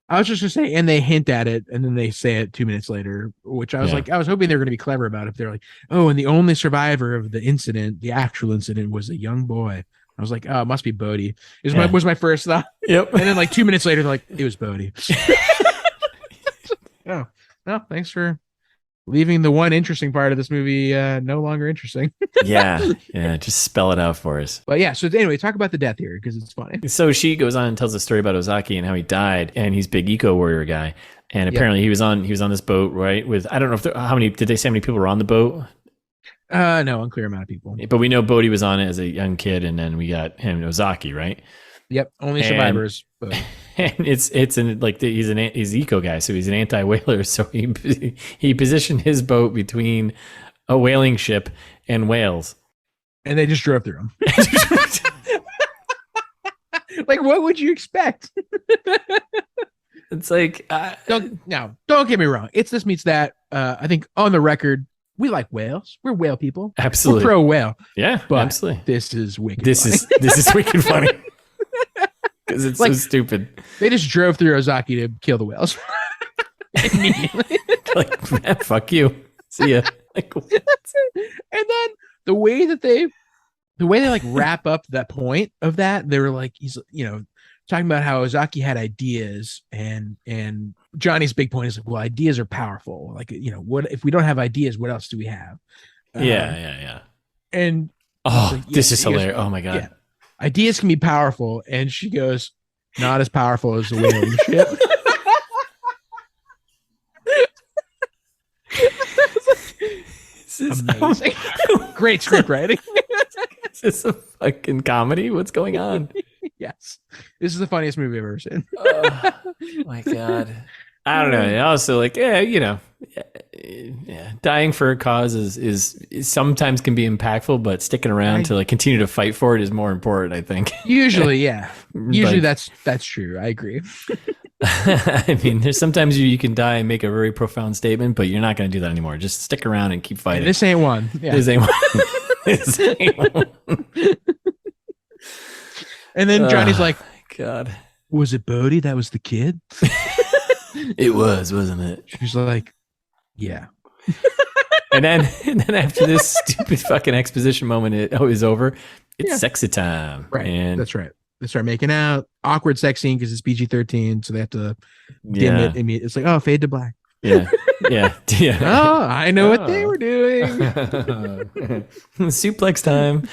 I was just gonna say, and they hint at it, and then they say it 2 minutes later, which I was like, I was hoping they were gonna be clever about it. They're like, oh, and the only survivor of the incident, the actual incident, was a young boy. I was like, oh, it must be Bodhi. Was my first thought. Yep. And then like 2 minutes later, they're like, it was Bodhi. Oh, no, thanks for leaving the one interesting part of this movie no longer interesting. yeah, just spell it out for us. But yeah, so anyway, talk about the death here because it's funny. So she goes on and tells the story about Ozaki and how he died, and he's a big eco warrior guy. And apparently he was on this boat, right? With I don't know if did they say how many people were on the boat? No, unclear amount of people. But we know Bodhi was on it as a young kid, and then we got him, Ozaki, right? Yep, only survivors. And it's he's an eco guy, so he's an anti-whaler. So he positioned his boat between a whaling ship and whales, and they just drove through them. Like, what would you expect? It's like don't get me wrong. It's this meets that. I think on the record, we like whales. We're whale people. Absolutely, we're pro whale. Yeah, but absolutely. This is wicked. This is wicked funny. Because it's so stupid. They just drove through Ozaki to kill the whales. Immediately. Like, man, fuck you. See ya. Like, and then the way they like wrap up that point of that, they were like, he's talking about how Ozaki had ideas, and Johnny's big point is like, well, ideas are powerful. Like, what if we don't have ideas, what else do we have? Yeah. And this is hilarious. Oh my god. Yeah. Ideas can be powerful, and she goes, not as powerful as the whaling ship. This is amazing. Great script writing. Is this a fucking comedy? What's going on? Yes. This is the funniest movie I've ever seen. Oh my god. I don't know. Also, like, dying for a cause is sometimes can be impactful, but sticking around to like continue to fight for it is more important, I think. Usually, yeah. Usually that's true. I agree. I mean, there's sometimes you can die and make a very profound statement, but you're not going to do that anymore. Just stick around and keep fighting. This ain't one. Yeah. This ain't one. This ain't one. And then Johnny's like, God, was it Bodhi that was the kid? It was, wasn't it? She's like, yeah. and then after this stupid fucking exposition moment is over, it's sexy time. Right. And that's right. They start making out. Awkward sex scene because it's PG-13, so they have to dim it immediately. It's like, oh, fade to black. Yeah. Oh, I know what they were doing. Suplex time.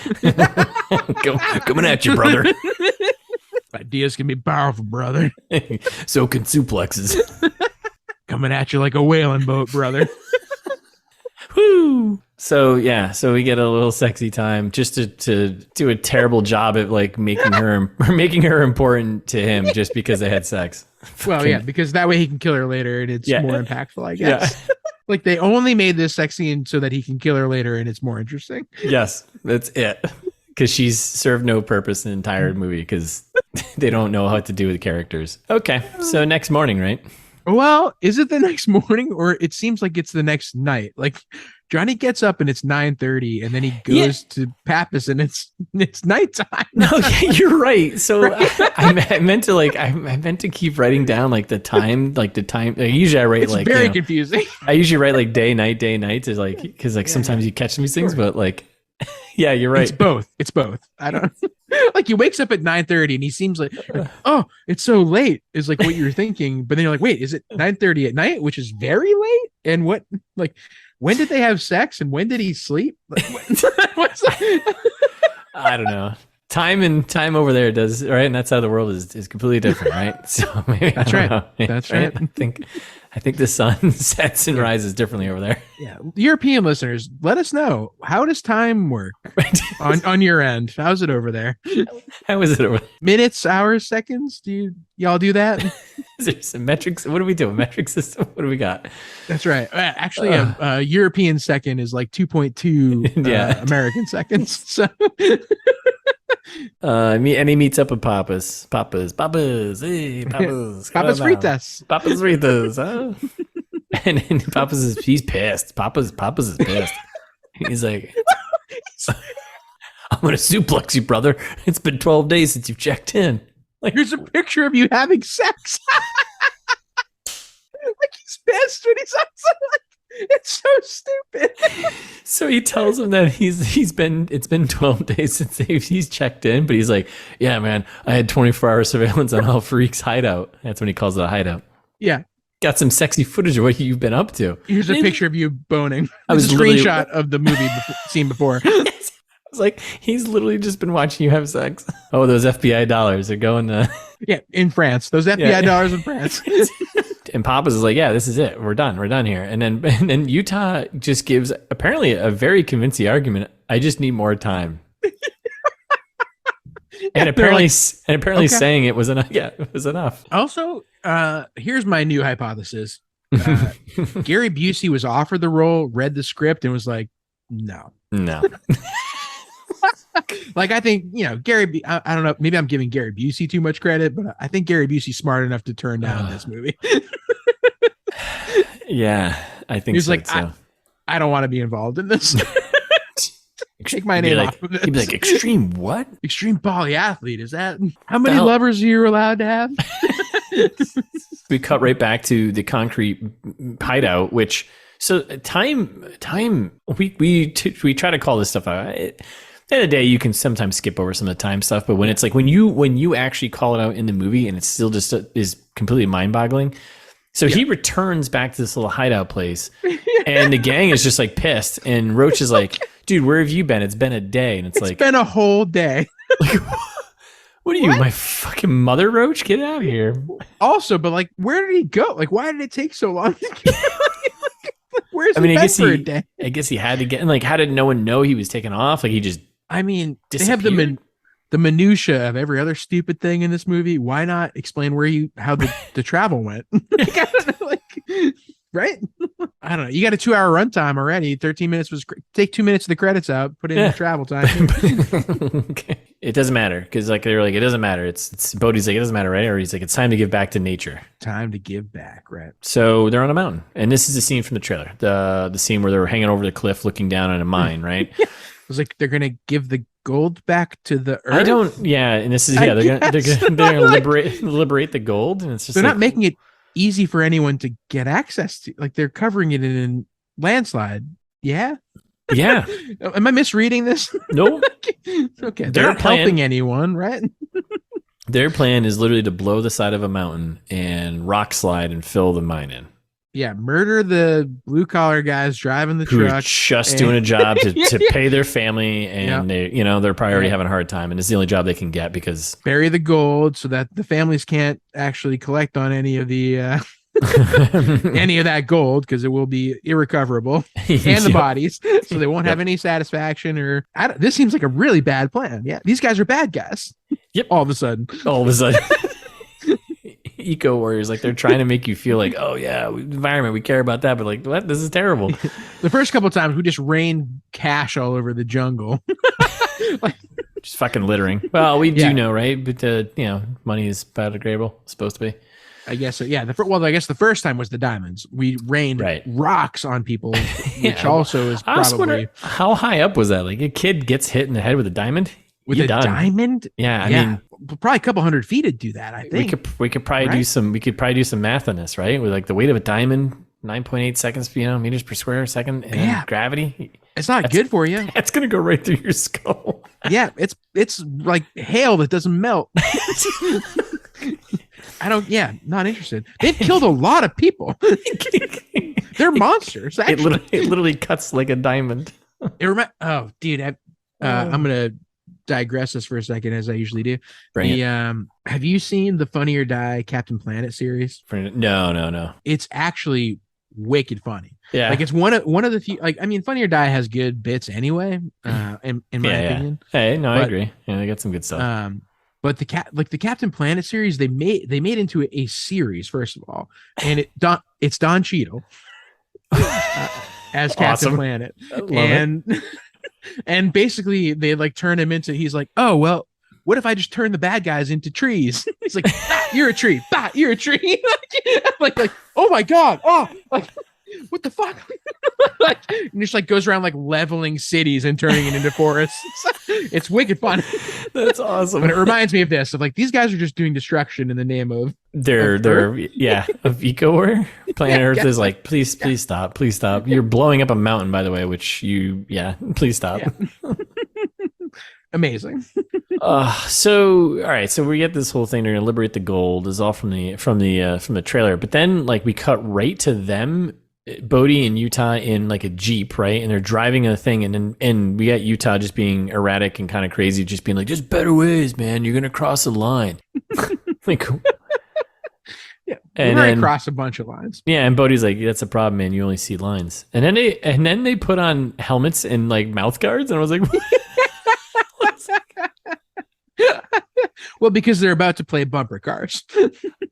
Coming at you, brother. Ideas can be powerful, brother. So can suplexes. Coming at you like a whaling boat, brother. Woo! So we get a little sexy time just to do a terrible job at like making her important to him just because they had sex. Well, yeah, because that way he can kill her later and it's more impactful, I guess. Yeah. Like they only made this sex scene so that he can kill her later and it's more interesting. Yes, that's it. Because she's served no purpose in the entire movie because they don't know how to do with the characters. Okay, so next morning, right? Well, is it the next morning or it seems like it's the next night? Like Johnny gets up and it's 9:30 and then he goes to Pappas and it's nighttime. No, yeah, you're right. So I meant to keep writing down like the time. Usually I write it's very confusing. I usually write like day, night is like, because like sometimes you catch these things, but like, yeah, you're right. It's both. I don't like he wakes up at 9:30 and he seems like, oh, it's so late is like what you were thinking. But then you're like, wait, is it 9:30 at night, which is very late? And what, like, when did they have sex and when did he sleep? Like, I don't know. Time over there does right, and that's how the world is completely different, right? So maybe that's right. That's right. I think I think the sun sets and rises differently over there. Yeah, European listeners, let us know, how does time work on your end? How's it over there? How is it over there? Minutes, hours, seconds? Y'all do that? Is there some metrics? What do we do? A metric system? What do we got? That's right. Actually, a European second is like 2.2 American seconds. So. And he meets up with Papas, hey, Papas, Papas fritas. Papas fritas, huh? and Papas he's pissed. Papas is pissed. He's like, I'm gonna suplex you, brother. It's been 12 days since you've checked in. Like, here's a picture of you having sex. Like, he's pissed when he's like, it's so stupid. So he tells him that it's been 12 days since he's checked in, but he's like, yeah, man, I had 24-hour surveillance on All Freak's hideout. That's when he calls it a hideout. Yeah. Got some sexy footage of what you've been up to. Here's a picture of you boning. I was a screenshot of the movie seen before. I was like, he's literally just been watching you have sex. Oh, those FBI dollars are going to... Yeah, in France. Those FBI dollars in France. And Papas is like, yeah, this is it. We're done here. And then Utah just gives apparently a very convincing argument. I just need more time. And apparently saying it was enough. Yeah, it was enough. Also, here's my new hypothesis. Gary Busey was offered the role, read the script, and was like, no. Like, I think, Gary, I don't know, maybe I'm giving Gary Busey too much credit, but I think Gary Busey's smart enough to turn down this movie. Yeah, I think he's like, so. I don't want to be involved in this. Take my name off of this. He'd be like, extreme what? Extreme polyathlete. Is that how many lovers are you allowed to have? We cut right back to the concrete hideout, which time we try to call this stuff out. At the end of the day, you can sometimes skip over some of the time stuff, but when it's like when you actually call it out in the movie and it still just is completely mind-boggling. So he returns back to this little hideout place, and the gang is just like pissed, and Roach is like, "Dude, where have you been? It's been a day," and it's like been a whole day. Like, what are you, my fucking mother, Roach? Get out of here. Also, but like, where did he go? Like, why did it take so long to get? Where's he been for a day? I guess he had to get, and like, how did no one know he was taken off? Like, he just. I mean, they have the minutia of every other stupid thing in this movie. Why not explain how the travel went? Like, I don't know, like, right? I don't know. You got a 2-hour runtime already. 13 minutes was take 2 minutes of the credits out, put in the travel time. Okay. It doesn't matter because like they were like, it doesn't matter. It's Bodhi's like, it doesn't matter, right? Or he's like, it's time to give back to nature. Time to give back, right? So they're on a mountain, and this is the scene from the trailer. The scene where they were hanging over the cliff, looking down on a mine, right? Yeah. It was like they're gonna give the gold back to the earth. I don't. Yeah, and this is they're gonna liberate the gold, and it's just they're not making it easy for anyone to get access to. Like they're covering it in landslide. Yeah. Yeah. Am I misreading this? No. Okay. They're not helping anyone, right? Their plan is literally to blow the side of a mountain and rock slide and fill the mine in. Yeah, murder the blue collar guys driving the truck. Who are just doing a job to pay their family, and they're probably already having a hard time, and it's the only job they can get because bury the gold so that the families can't actually collect on any of the any of that gold because it will be irrecoverable, and the bodies, so they won't have any satisfaction. Or this seems like a really bad plan. Yeah, these guys are bad guys. Yep. All of a sudden. Eco warriors, like they're trying to make you feel like, oh yeah, environment, we care about that, but like, what? This is terrible. The first couple of times we just rained cash all over the jungle. Just fucking littering. Well, we do know, right? But money is biodegradable. It's supposed to be. I guess so. Yeah. I guess the first time was the diamonds. We rained rocks on people, which also is probably. How high up was that? Like a kid gets hit in the head with a diamond. With a diamond? Yeah, I mean, probably a couple hundred feet would do that. I think we could probably do some. We could probably do some math on this, right? With like the weight of a diamond, 9.8 seconds, meters per square second, and gravity. It's not good for you. It's gonna go right through your skull. Yeah, it's like hail that doesn't melt. Not interested. They've killed a lot of people. They're monsters. Actually. It literally cuts like a diamond. I'm gonna digress this for a second, as I usually do. Bring it. Have you seen the Funny or Die Captain Planet series? No. It's actually wicked funny. Yeah. Like it's one of the few, like, I mean, Funny or Die has good bits anyway, in my opinion. Hey, no, I agree. Yeah, they got some good stuff. But the Captain Planet series, they made into a series, first of all, and it's Don Cheadle as Captain Awesome. Planet, and basically they like turn him into, he's like, oh well, what if I just turn the bad guys into trees? He's like, you're a tree, you're a tree. like oh my god, like what the fuck? Like, and just like goes around like leveling cities and turning it into forests. It's wicked fun. That's awesome. But it reminds me of this, of like, these guys are just doing destruction in the name of of eco planet Earth is like, please stop. You're blowing up a mountain, by the way, which please stop. Yeah. Amazing. So all right, so we get this whole thing, they're gonna liberate the gold, is all from the trailer, but then like we cut right to them, Bodhi and Utah in like a Jeep, right? And they're driving a thing, and we got Utah just being erratic and kind of crazy, just being like, "There's better ways, man. You're gonna cross the line." Like, yeah, and we're then gonna cross a bunch of lines. Yeah, and Bodhi's like, "That's a problem, man. You only see lines." And then they put on helmets and like mouth guards, and I was like, well, because they're about to play bumper cars.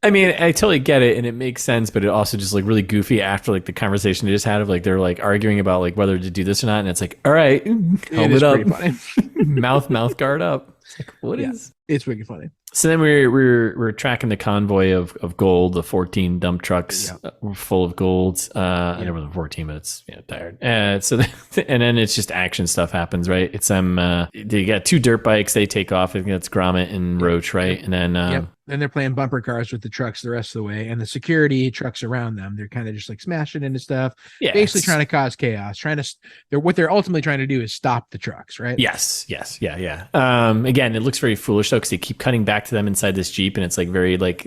I mean, I totally get it, and it makes sense, but it also just like really goofy after like the conversation they just had of like they're like arguing about like whether to do this or not, and it's like, all right, helmet up, mouth guard up. It's like, what is? It's wicked funny. So then we're tracking the convoy of gold, the 14 dump trucks full of gold. I never the 14, but it's tired. And then it's just action stuff happens, right? It's they got two dirt bikes, they take off. I think that's Gromit and Roach, right? And then then they're playing bumper cars with the trucks the rest of the way, and the security trucks around them, they're kind of just like smashing into stuff, basically trying to cause chaos, what they're ultimately trying to do is stop the trucks, right? Yes. Again, it looks very foolish though, because they keep cutting back to them inside this Jeep, and it's like very like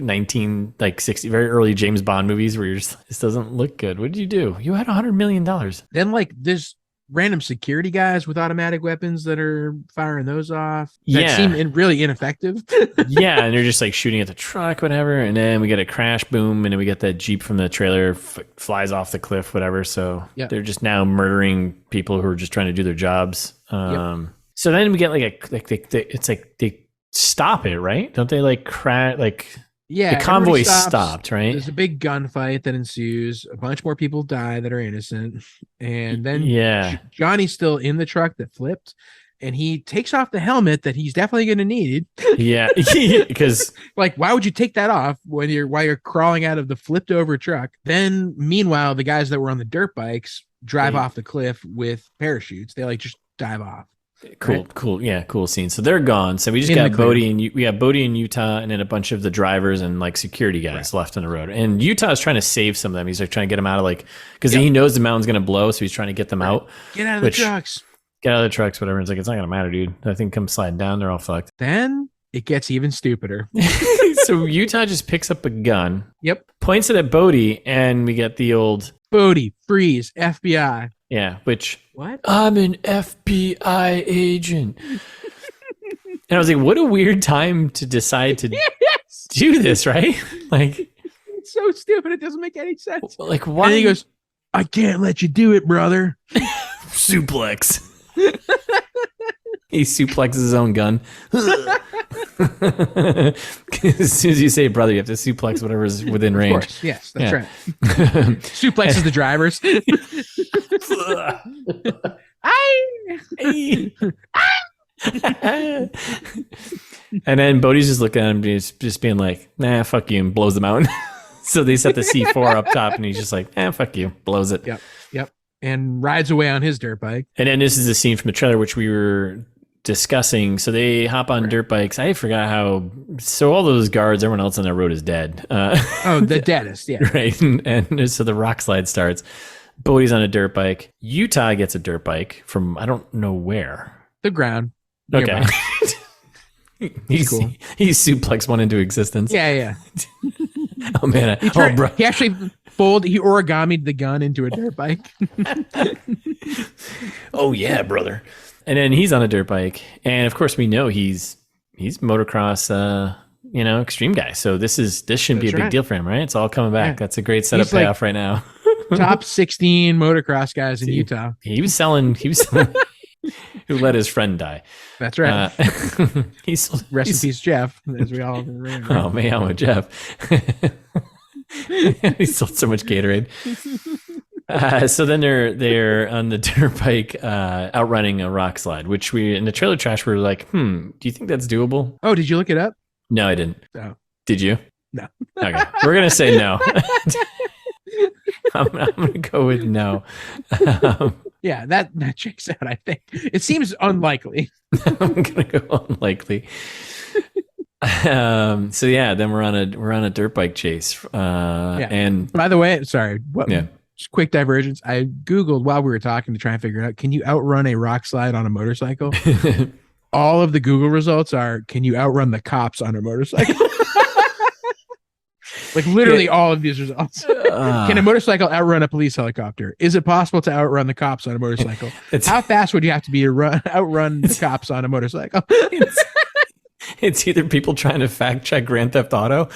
60, very early James Bond movies where you're just, this doesn't look good. What did you do? You had $100 million. Then like there's random security guys with automatic weapons that are firing those off that seem really ineffective. Yeah, and they're just like shooting at the truck, whatever, and then we get a crash, boom, and then we get that Jeep from the trailer flies off the cliff, whatever. So they're just now murdering people who are just trying to do their jobs. So then we get it's like they stop it, right? Don't they like crash? Like the convoy stopped, right? There's a big gunfight that ensues. A bunch more people die that are innocent, and then Johnny's still in the truck that flipped, and he takes off the helmet that he's definitely going to need. Yeah, because like, why would you take that off while you're crawling out of the flipped over truck? Then, meanwhile, the guys that were on the dirt bikes drive off the cliff with parachutes. They like just dive off. Cool scene. So they're gone. So we just got Bodhi and Utah, and then a bunch of the drivers and like security guys left on the road. And Utah's trying to save some of them. He's like trying to get them out of like, because he knows the mountain's gonna blow, so he's trying to get them out. Get out of the trucks. Get out of the trucks, whatever. And it's like, it's not gonna matter, dude. I think come sliding down, they're all fucked. Then it gets even stupider. So Utah just picks up a gun. Yep. Points it at Bodhi, and we get the old Bodhi, freeze, FBI. Yeah, which what? I'm an FBI agent. And I was like, what a weird time to decide to do this, right? Like, it's so stupid. It doesn't make any sense. Like, why? And he goes, I can't let you do it, brother. Suplex. He suplexes his own gun. As soon as you say brother, you have to suplex whatever's within range. Of course. Yes, that's right. Suplexes the drivers. And then Bodhi's just looking at him, just being like, nah, fuck you, and blows them out. So they set the C4 up top, and he's just like, fuck you, blows it. Yep. And rides away on his dirt bike. And then this is the scene from the trailer, which we were discussing. So they hop on dirt bikes. I forgot how. So all those guards, everyone else on that road is dead. The deadest, yeah. Right. And so the rock slide starts. Bodhi's on a dirt bike. Utah gets a dirt bike from I don't know where. The ground. Okay. He's cool. He suplexed one into existence. Yeah. Oh man. Bro. He actually he origamied the gun into a dirt bike. Oh yeah, brother. And then he's on a dirt bike, and of course we know he's motocross, extreme guy. So this shouldn't be a big deal for him, right? It's all coming back. Yeah. That's a great setup payoff right now. Top 16 motocross guys in Utah. He was selling. Who let his friend die? That's right. He's rest in peace, Jeff. As we all remember. Oh man, with Jeff. He sold so much Gatorade. So then they're on the dirt bike, outrunning a rock slide, which we in the trailer trash were like, do you think that's doable? Oh, did you look it up? No, I didn't. Oh. Did you? No. Okay, we're gonna say no. I'm gonna go with no. Yeah, that checks out. I think it seems unlikely. I'm gonna go unlikely. So yeah, then we're on a dirt bike chase. And by the way, sorry. Just quick divergence. I Googled while we were talking to try and figure out, can you outrun a rock slide on a motorcycle? All of the Google results are, can you outrun the cops on a motorcycle? Like literally all of these results. Can a motorcycle outrun a police helicopter? Is it possible to outrun the cops on a motorcycle? How fast would you have to be to outrun the cops on a motorcycle? It's either people trying to fact check Grand Theft Auto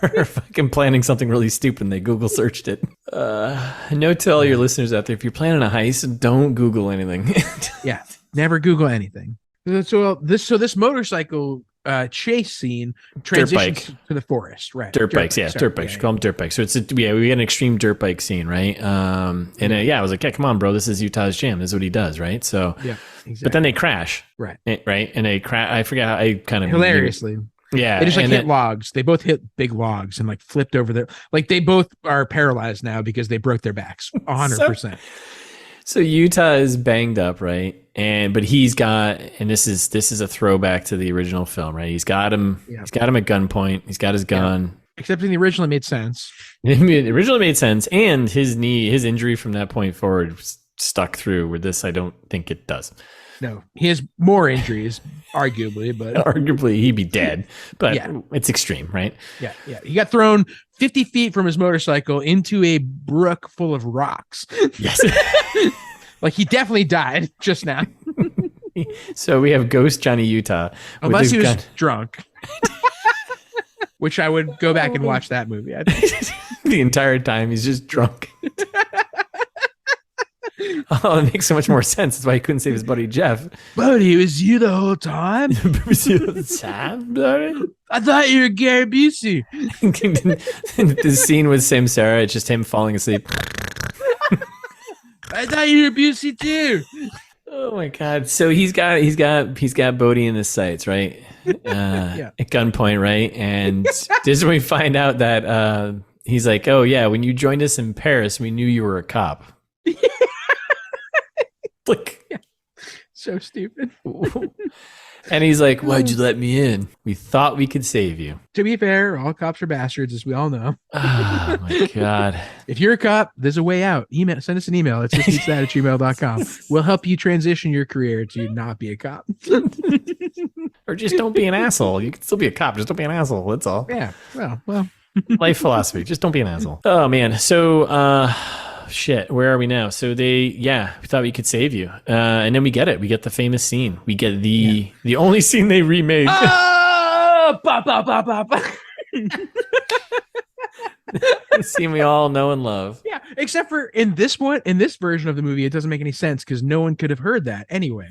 or fucking planning something really stupid and they Google searched it. Note to all your listeners out there, if you're planning a heist, don't Google anything. Yeah, never Google anything. So this motorcycle chase scene transitions to the forest, right? Dirt bikes. Dirt bikes. Call them dirt bikes. So we get an extreme dirt bike scene, right? I was like, come on, bro, this is Utah's jam. This is what he does, right? So, yeah, exactly. But then they crash, right? And they crash. I forget how I kind of hilariously. Yeah, they just hit logs. They both hit big logs and flipped over there. They both are paralyzed now because they broke their backs. 100%. So Utah is banged up, right? But he's got, and this is a throwback to the original film, right? He's got him. Yeah. He's got him at gunpoint. He's got his gun. Yeah. Except in the original, it made sense. It originally made sense, and his injury from that point forward stuck through. Where this, I don't think it does. No, he has more injuries, arguably, but arguably he'd be dead. But it's extreme, right? Yeah. He got thrown 50 feet from his motorcycle into a brook full of rocks. Yes. He definitely died just now. So we have Ghost Johnny Utah. Unless he was drunk. Which I would go back and watch that movie. I think. The entire time he's just drunk. Oh, it makes so much more sense. That's why he couldn't save his buddy Jeff. Buddy, it was you the whole time? It was you the time, buddy? I thought you were Gary Busey. The scene with Sam Sarah, it's just him falling asleep. I thought you were Busey too. Oh my god! So he's got Bodhi in his sights, right? At gunpoint, right? And this is when we find out that he's like, "Oh yeah, when you joined us in Paris, we knew you were a cop." So stupid. And he's like, "Why'd you let me in? We thought we could save you." To be fair, all cops are bastards, as we all know. Oh my god! If you're a cop, there's a way out. Send us an email. It's thisweeksthat@gmail.com. We'll help you transition your career to not be a cop. Or just don't be an asshole. You can still be a cop. Just don't be an asshole. That's all. Yeah. Well. Life philosophy. Just don't be an asshole. Oh man. So. Shit, where are we now? So we thought we could save you. And then we get it. We get the famous scene. We get the only scene they remade. Oh! Bah, bah, bah, bah, bah. The scene we all know and love. Yeah, except for in this version of the movie, it doesn't make any sense because no one could have heard that anyway.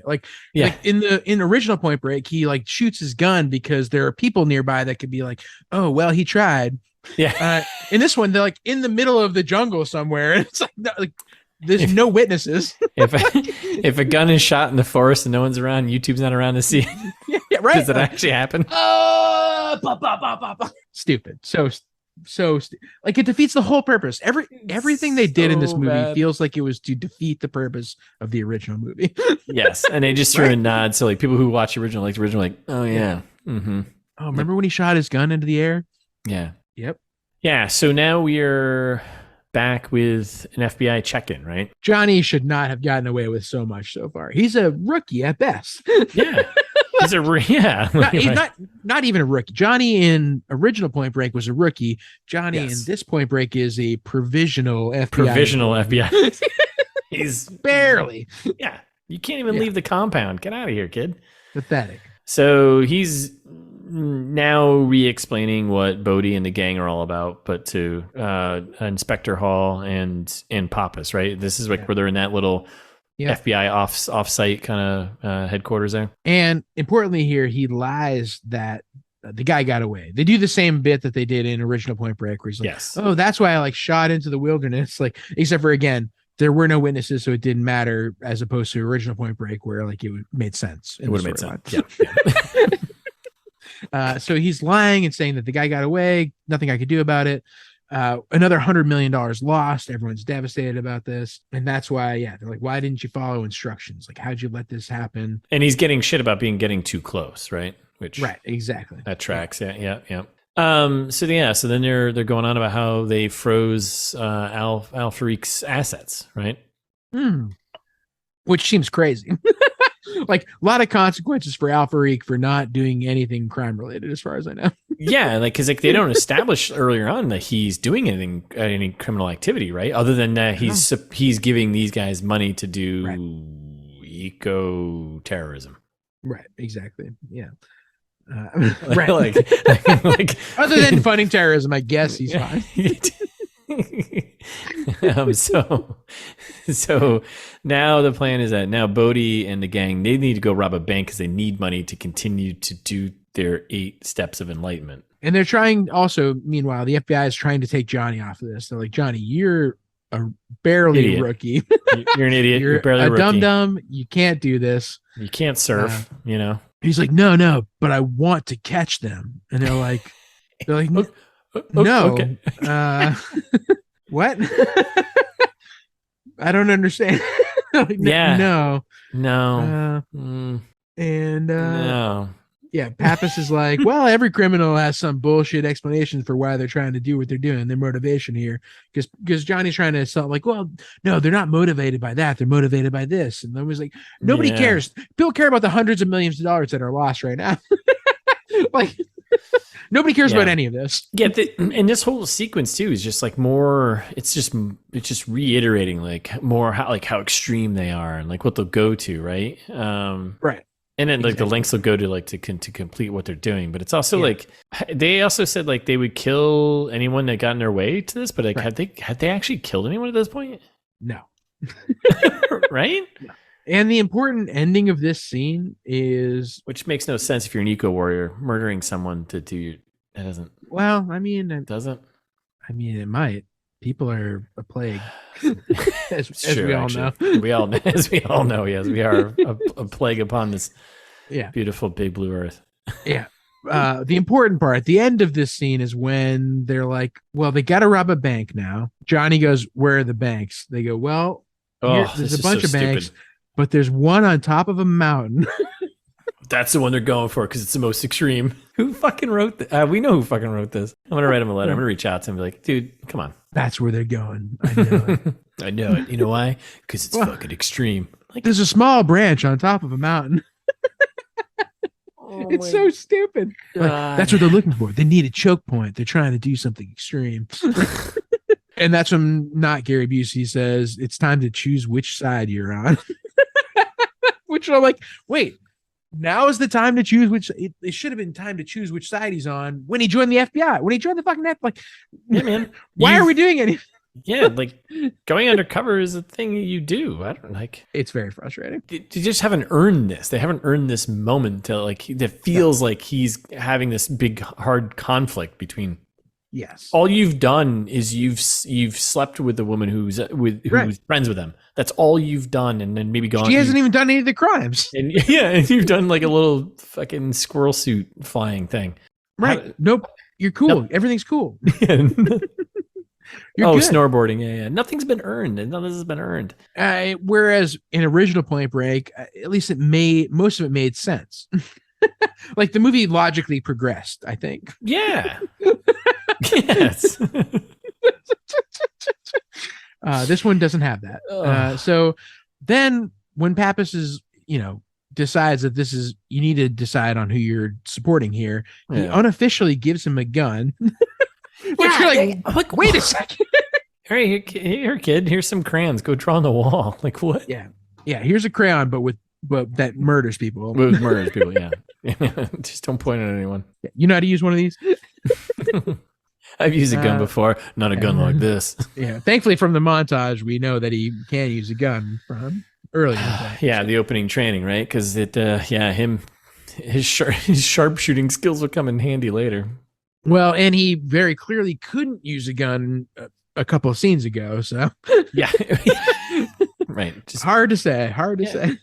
In original Point Break, he shoots his gun because there are people nearby that could be like, oh, well, he tried. Yeah. In this one, they're in the middle of the jungle somewhere. And it's there's no witnesses. if a gun is shot in the forest and no one's around, YouTube's not around to see it. Yeah, right. Does it actually happen? Stupid. It defeats the whole purpose. Everything they did in this movie feels like it was to defeat the purpose of the original movie. Yes, and they just threw a nod. So people who watch the original, oh yeah. Mm-hmm. Oh, remember when he shot his gun into the air? Yeah. Yep. Yeah. So now we're back with an FBI check-in, right? Johnny should not have gotten away with so much so far. He's a rookie at best. Yeah. He's not even a rookie. Johnny in original Point Break was a rookie. Johnny in this Point Break is a provisional FBI. Provisional FBI. He's barely. Yeah. You can't even leave the compound. Get out of here, kid. Pathetic. So he's now re-explaining what Bodhi and the gang are all about, but to Inspector Hall and Pappas, right? This is like where they're in that little FBI off-site kind of headquarters there. And importantly here, he lies that the guy got away. They do the same bit that they did in original Point Break, where he's like, oh, that's why I like shot into the wilderness. Like, except for, again, there were no witnesses, so it didn't matter, as opposed to original Point Break, where like it made sense. It would have made sense. Yeah. So he's lying and saying that the guy got away. Nothing I could do about it. Another $100 million lost. Everyone's devastated about this. And that's why, they're like, why didn't you follow instructions? Like, how'd you let this happen? And he's getting shit about getting too close, right? Right, exactly. That tracks. Yeah. So then they're going on about how they froze Al Farouk's assets, right? Which seems crazy. Like, a lot of consequences for Al Farouk for not doing anything crime related, as far as I know. Yeah, like, because like they don't establish earlier on that he's doing any criminal activity, right? Other than that, he's giving these guys money to do eco terrorism. Right. Exactly. Yeah. Right. like other than funding terrorism, I guess he's fine. So now the plan is that now Bodhi and the gang, they need to go rob a bank because they need money to continue to do their 8 steps of enlightenment. And they're trying also, meanwhile, the FBI is trying to take Johnny off of this. They're like, Johnny, you're a barely rookie. You're an idiot. You're barely a rookie. Dum-dum. You can't do this. You can't surf, He's like, no, but I want to catch them. And they're like, no. Okay. What? I don't understand. Like, no. No. Yeah, Pappas is like, well, every criminal has some bullshit explanation for why they're trying to do what they're doing, their motivation here. Because Johnny's trying to sell, like, well, no, they're not motivated by that. They're motivated by this. And then was like, nobody cares. People care about the hundreds of millions of dollars that are lost right now. Like, nobody cares about any of this. Yeah, and this whole sequence too is just like more. It's just reiterating like more how extreme they are and like what they'll go to, right? Right. And then like the lengths they'll go to like to complete what they're doing. But it's also like they also said like they would kill anyone that got in their way to this. But like had they actually killed anyone at this point? No. Right. No. And the important ending of this scene is, which makes no sense if you're an eco warrior murdering someone to do that doesn't. Well, I mean, it doesn't. I mean, it might. People are a plague, as true, we all know. As we all know, yes, we are a plague upon this beautiful big blue earth. Yeah. The important part at the end of this scene is when they're like, well, they got to rob a bank now. Johnny goes, where are the banks? They go, well, there's a bunch of banks, but there's one on top of a mountain. That's the one they're going for because it's the most extreme. Who fucking wrote this? We know who fucking wrote this. I'm going to write him a letter. I'm going to reach out to him and be like, dude, come on. That's where they're going. I know it. I know it. You know why? Because it's fucking extreme. Like, there's a small branch on top of a mountain. It's so stupid. Like, that's what they're looking for. They need a choke point. They're trying to do something extreme. And that's when not Gary Busey says, it's time to choose which side you're on. Which I'm like, wait. Now is the time to choose which. It should have been time to choose which side he's on when he joined the FBI. When he joined the fucking FBI, like, yeah, man. Why are we doing anything? Yeah, like going undercover is a thing you do. I don't like. It's very frustrating. You just haven't earned this. They haven't earned this moment to like. That feels like he's having this big hard conflict between. Yes. All you've done is you've slept with the woman who's friends with him. That's all you've done, and then maybe gone. She hasn't even done any of the crimes. And and you've done like a little fucking squirrel suit flying thing. Right. Nope. You're cool. Nope. Everything's cool. You're good. Snowboarding. Yeah. Nothing's been earned. None of this has been earned. Whereas in original Point Break, at least most of it made sense. Like the movie logically progressed, I think. Yeah. Yes. This one doesn't have that. So then when Pappas is, decides that you need to decide on who you're supporting here, he unofficially gives him a gun. Which you're like, wait a second. Here, kid, here's some crayons. Go draw on the wall. Like what? Yeah. here's a crayon, but that murders people. With murders people, yeah. Just don't point at anyone. You know how to use one of these? I've used a gun before, not a gun like this. Yeah. Thankfully, from the montage, we know that he can use a gun from earlier. Yeah, the opening training, right? Because his sharpshooting skills will come in handy later. Well, and he very clearly couldn't use a gun a couple of scenes ago. So yeah, right. Just hard to say.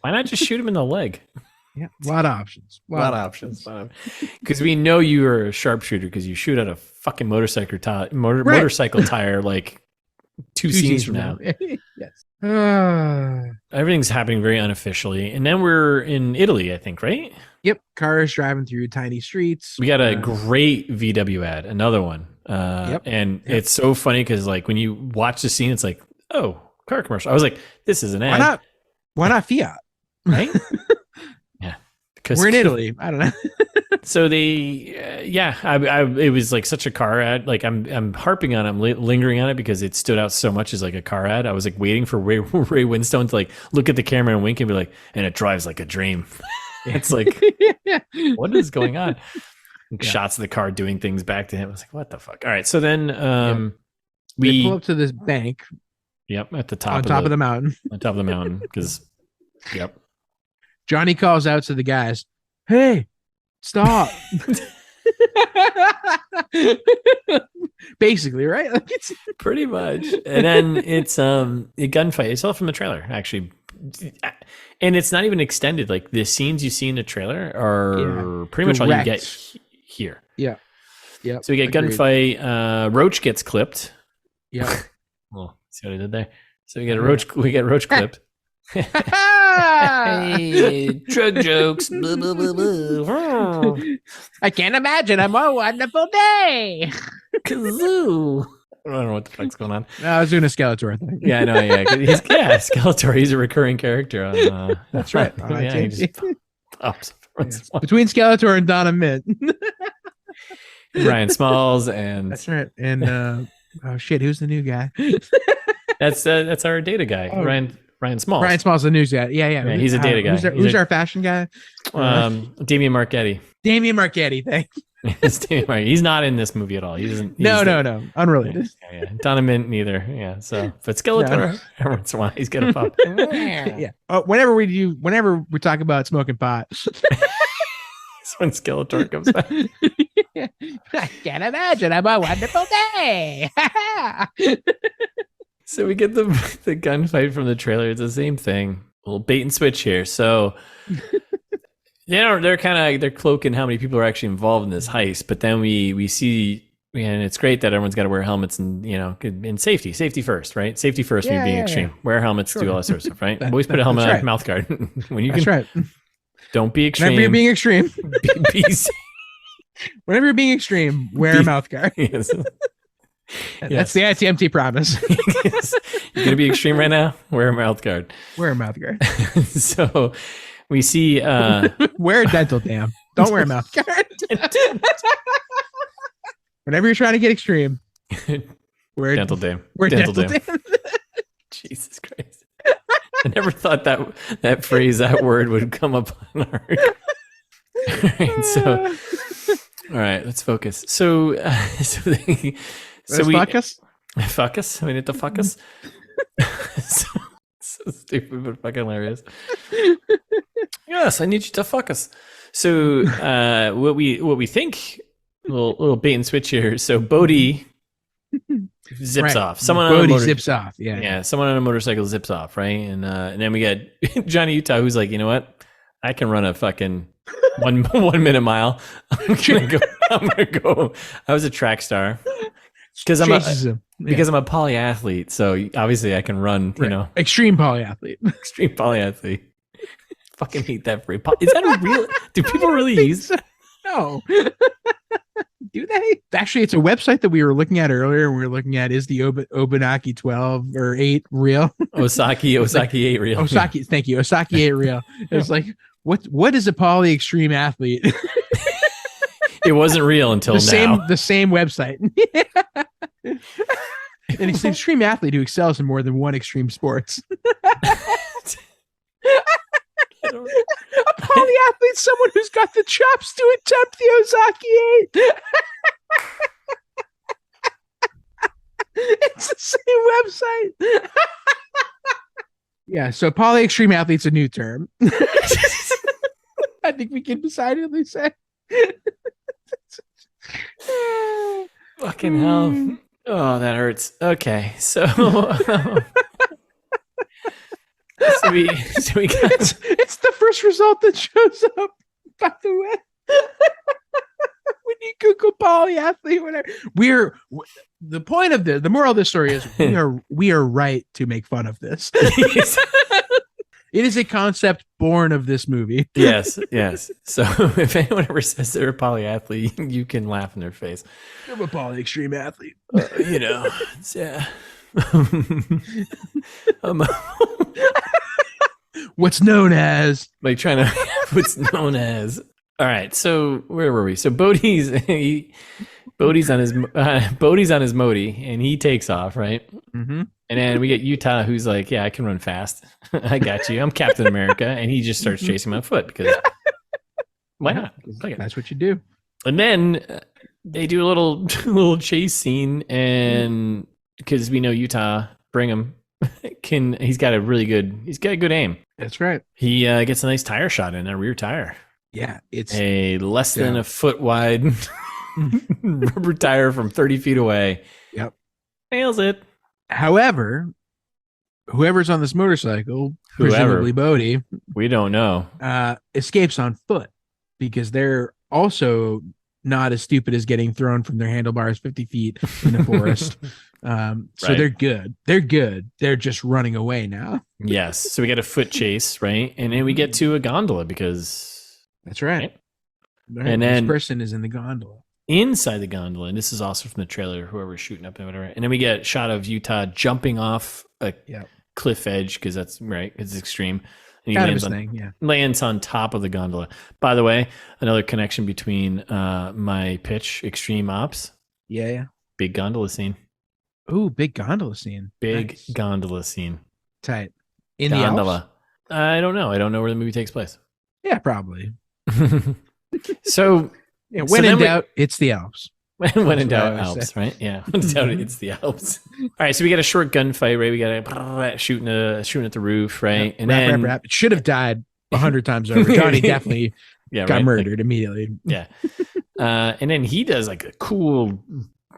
Why not just shoot him in the leg? Yeah, a lot of options. Because we know you are a sharpshooter because you shoot at a fucking motorcycle tire like two scenes from now. Yes. Everything's happening very unofficially, and then we're in Italy, I think, right? Yep. Cars driving through tiny streets. We got a great VW ad, another one. And it's so funny because like when you watch the scene, it's like, oh, car commercial. I was like, this is an ad. Why not Fiat? Right? Yeah. Because we're in Italy. I don't know. So they, it was like such a car ad. Like I'm harping on it, I'm lingering on it because it stood out so much as like a car ad. I was like waiting for Ray Winstone to like look at the camera and wink and be like, and it drives like a dream. It's like, what is going on? Shots of the car doing things back to him. I was like, what the fuck? All right. So then we pull up to this bank. Yep. At the top of the mountain. On top of the mountain. Because, yep. Johnny calls out to the guys, hey, stop. Basically, right? Like it's pretty much. And then it's a gunfight. It's all from the trailer, actually. And it's not even extended. Like the scenes you see in the trailer are pretty much all you get here. Yeah. Yeah. So we get gunfight. Roach gets clipped. Yeah. Well, see what I did there? So we get Roach clipped. Hey, drug jokes. Blah, blah, blah, blah. I can't imagine. I'm a wonderful day. Kazoo. I don't know what the fuck's going on. No, I was doing a Skeletor thing. Yeah, I know. Yeah, Skeletor. He's a recurring character on. That's right. He just pops up. Between Skeletor and Donna Mint. Ryan Smalls and that's right. And oh shit, who's the new guy? That's our data guy, Ryan Smalls. Ryan Smalls, the news guy. Yeah. He's a data guy. Who's our fashion guy? Damian Marchetti. Damian Marchetti, thanks. He's not in this movie at all. No. Unrelated. Yeah. Donna Mint neither. Yeah. So, but Skeletor, every once in a while, he's gonna pop. Yeah. Whenever we talk about smoking pot, that's when Skeletor comes back. I can't imagine. I'm a wonderful day. So we get the gunfight from the trailer. It's the same thing. A little bait and switch here. So they're cloaking how many people are actually involved in this heist. But then we see, and it's great that everyone's got to wear helmets and in safety first, right? Safety first when you're being extreme. Wear helmets, do all that sort of stuff, right? Always put a helmet on, mouth guard when you can. That's right. Don't be extreme. Whenever you're being extreme, be safe. Whenever you're being extreme, wear a mouth guard. Yes. That's the ITMT promise. Yes. You're going to be extreme right now? Wear a mouth guard. Wear a mouth guard. So we see... wear a dental dam. Don't wear a mouth guard. Whenever you're trying to get extreme, wear dental dam. Wear dental dam. Jesus Christ. I never thought that phrase, that word would come up on our... All right, let's focus. So we fuck us. Fuck us. We need to fuck us. so stupid, but fucking hilarious. Yes, I need you to fuck us. So what we think, little bait and switch here. So Bodhi zips off. Bodhi zips off. Yeah. Someone on a motorcycle zips off, right? And then we got Johnny Utah, who's like, you know what? I can run a fucking 1 minute mile. I'm gonna go. I was a track star because I'm a polyathlete. So obviously I can run. Extreme polyathlete. Extreme polyathlete. Fucking hate that phrase. Is that a real? Do people really use? No. Do they? Actually, it's a website that we were looking at earlier. And we were looking at is the Obanaki 12 or 8 real? Osaki 8 real. Osaki, thank you. Osaki 8 real. It's like what is a poly extreme athlete? It wasn't real until now. The same website. And it's an extreme athlete who excels in more than one extreme sports. polyathlete someone who's got the chops to attempt the Ozaki 8? It's the same website. Yeah, so poly extreme athlete's a new term. I think we can decidedly say. Fucking hell. Oh, that hurts. Okay, so we got it's the first result that shows up, by the way. When you Google polyathlete, whatever. The point of the moral of this story is we are right to make fun of this. It is a concept born of this movie. Yes. So if anyone ever says they're a polyathlete, you can laugh in their face. I'm a poly extreme athlete. Yeah. What's known as what's known as. All right. So where were we? So Bodhi's on his Modi, and he takes off, right? Mm-hmm. And then we get Utah, who's like, "Yeah, I can run fast. I got you. I'm Captain America," and he just starts chasing my foot because why not? That's what you do. And then they do a little chase scene, and because we know Utah Brigham he's got a good aim. That's right. He gets a nice tire shot in a rear tire. Yeah, it's a less than a foot wide rubber tire from 30 feet away. Yep, nails it. However, whoever's on this motorcycle, presumably Bodhi, we don't know, escapes on foot because they're also not as stupid as getting thrown from their handlebars 50 feet in the forest. So they're good. They're just running away now. Yes. So we get a foot chase, right? And then we get to a gondola because that's right. And then this person is in the gondola. Inside the gondola, and this is also from the trailer, whoever's shooting up and whatever. And then we get a shot of Utah jumping off a cliff edge because that's right. It's extreme. And he lands on top of the gondola. By the way, another connection between my pitch, Extreme Ops. Yeah. Big gondola scene. Ooh, big gondola scene. Big gondola scene. Tight. In gondola. The Alps? I don't know. I don't know where the movie takes place. Yeah, probably. So... Yeah, when in doubt, it's the Alps. When in doubt, Alps, right? Yeah, when in doubt, it's the Alps. All right, so we got a short gunfight, right? We got a shooting at the roof, right? And then it should have died 100 times over. Johnny definitely got murdered immediately. Yeah, and then he does like a cool,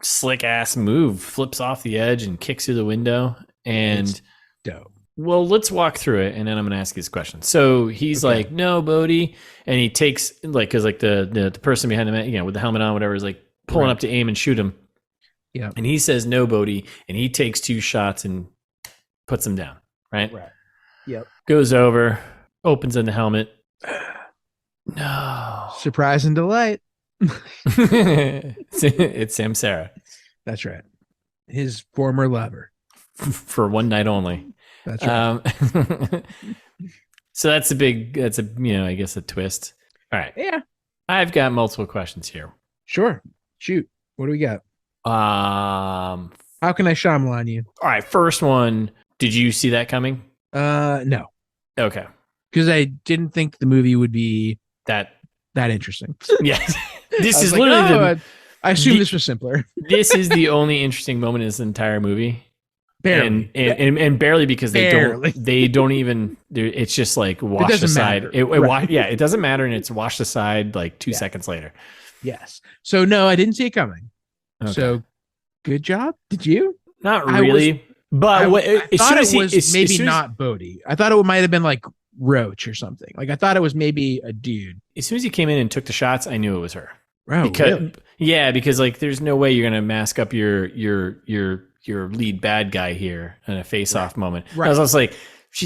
slick ass move, flips off the edge and kicks through the window, and it's dope. Well, let's walk through it, and then I'm going to ask you this question. So he's like, "No, Bodhi," and he takes because the person behind him, with the helmet on, whatever, is like pulling up to aim and shoot him. Yeah, and he says, "No, Bodhi," and he takes 2 shots and puts him down. Right. Yep. Goes over, opens in the helmet. No. Surprise and delight. It's Samsara. That's right. His former lover. For one night only. That's right. So that's I guess a twist. All right. Yeah. I've got multiple questions here. Sure. Shoot. What do we got? How can I Shyamalan you? All right. First one. Did you see that coming? No. Okay. Because I didn't think the movie would be that interesting. Yes. This is literally I assume this was simpler. This is the only interesting moment in this entire movie. Barely. And barely because they don't even, it's just like washed aside. It doesn't matter, and it's washed aside like 2 seconds later. Yes. So no, I didn't see it coming. Okay. So good job. Did you? Not really. But I thought it was maybe not Bodhi. I thought it might have been like Roach or something. Like I thought it was maybe a dude. As soon as he came in and took the shots, I knew it was her. Oh, really? Yeah, because like there's no way you're gonna mask up your lead bad guy here in a face-off moment. Right. I was like,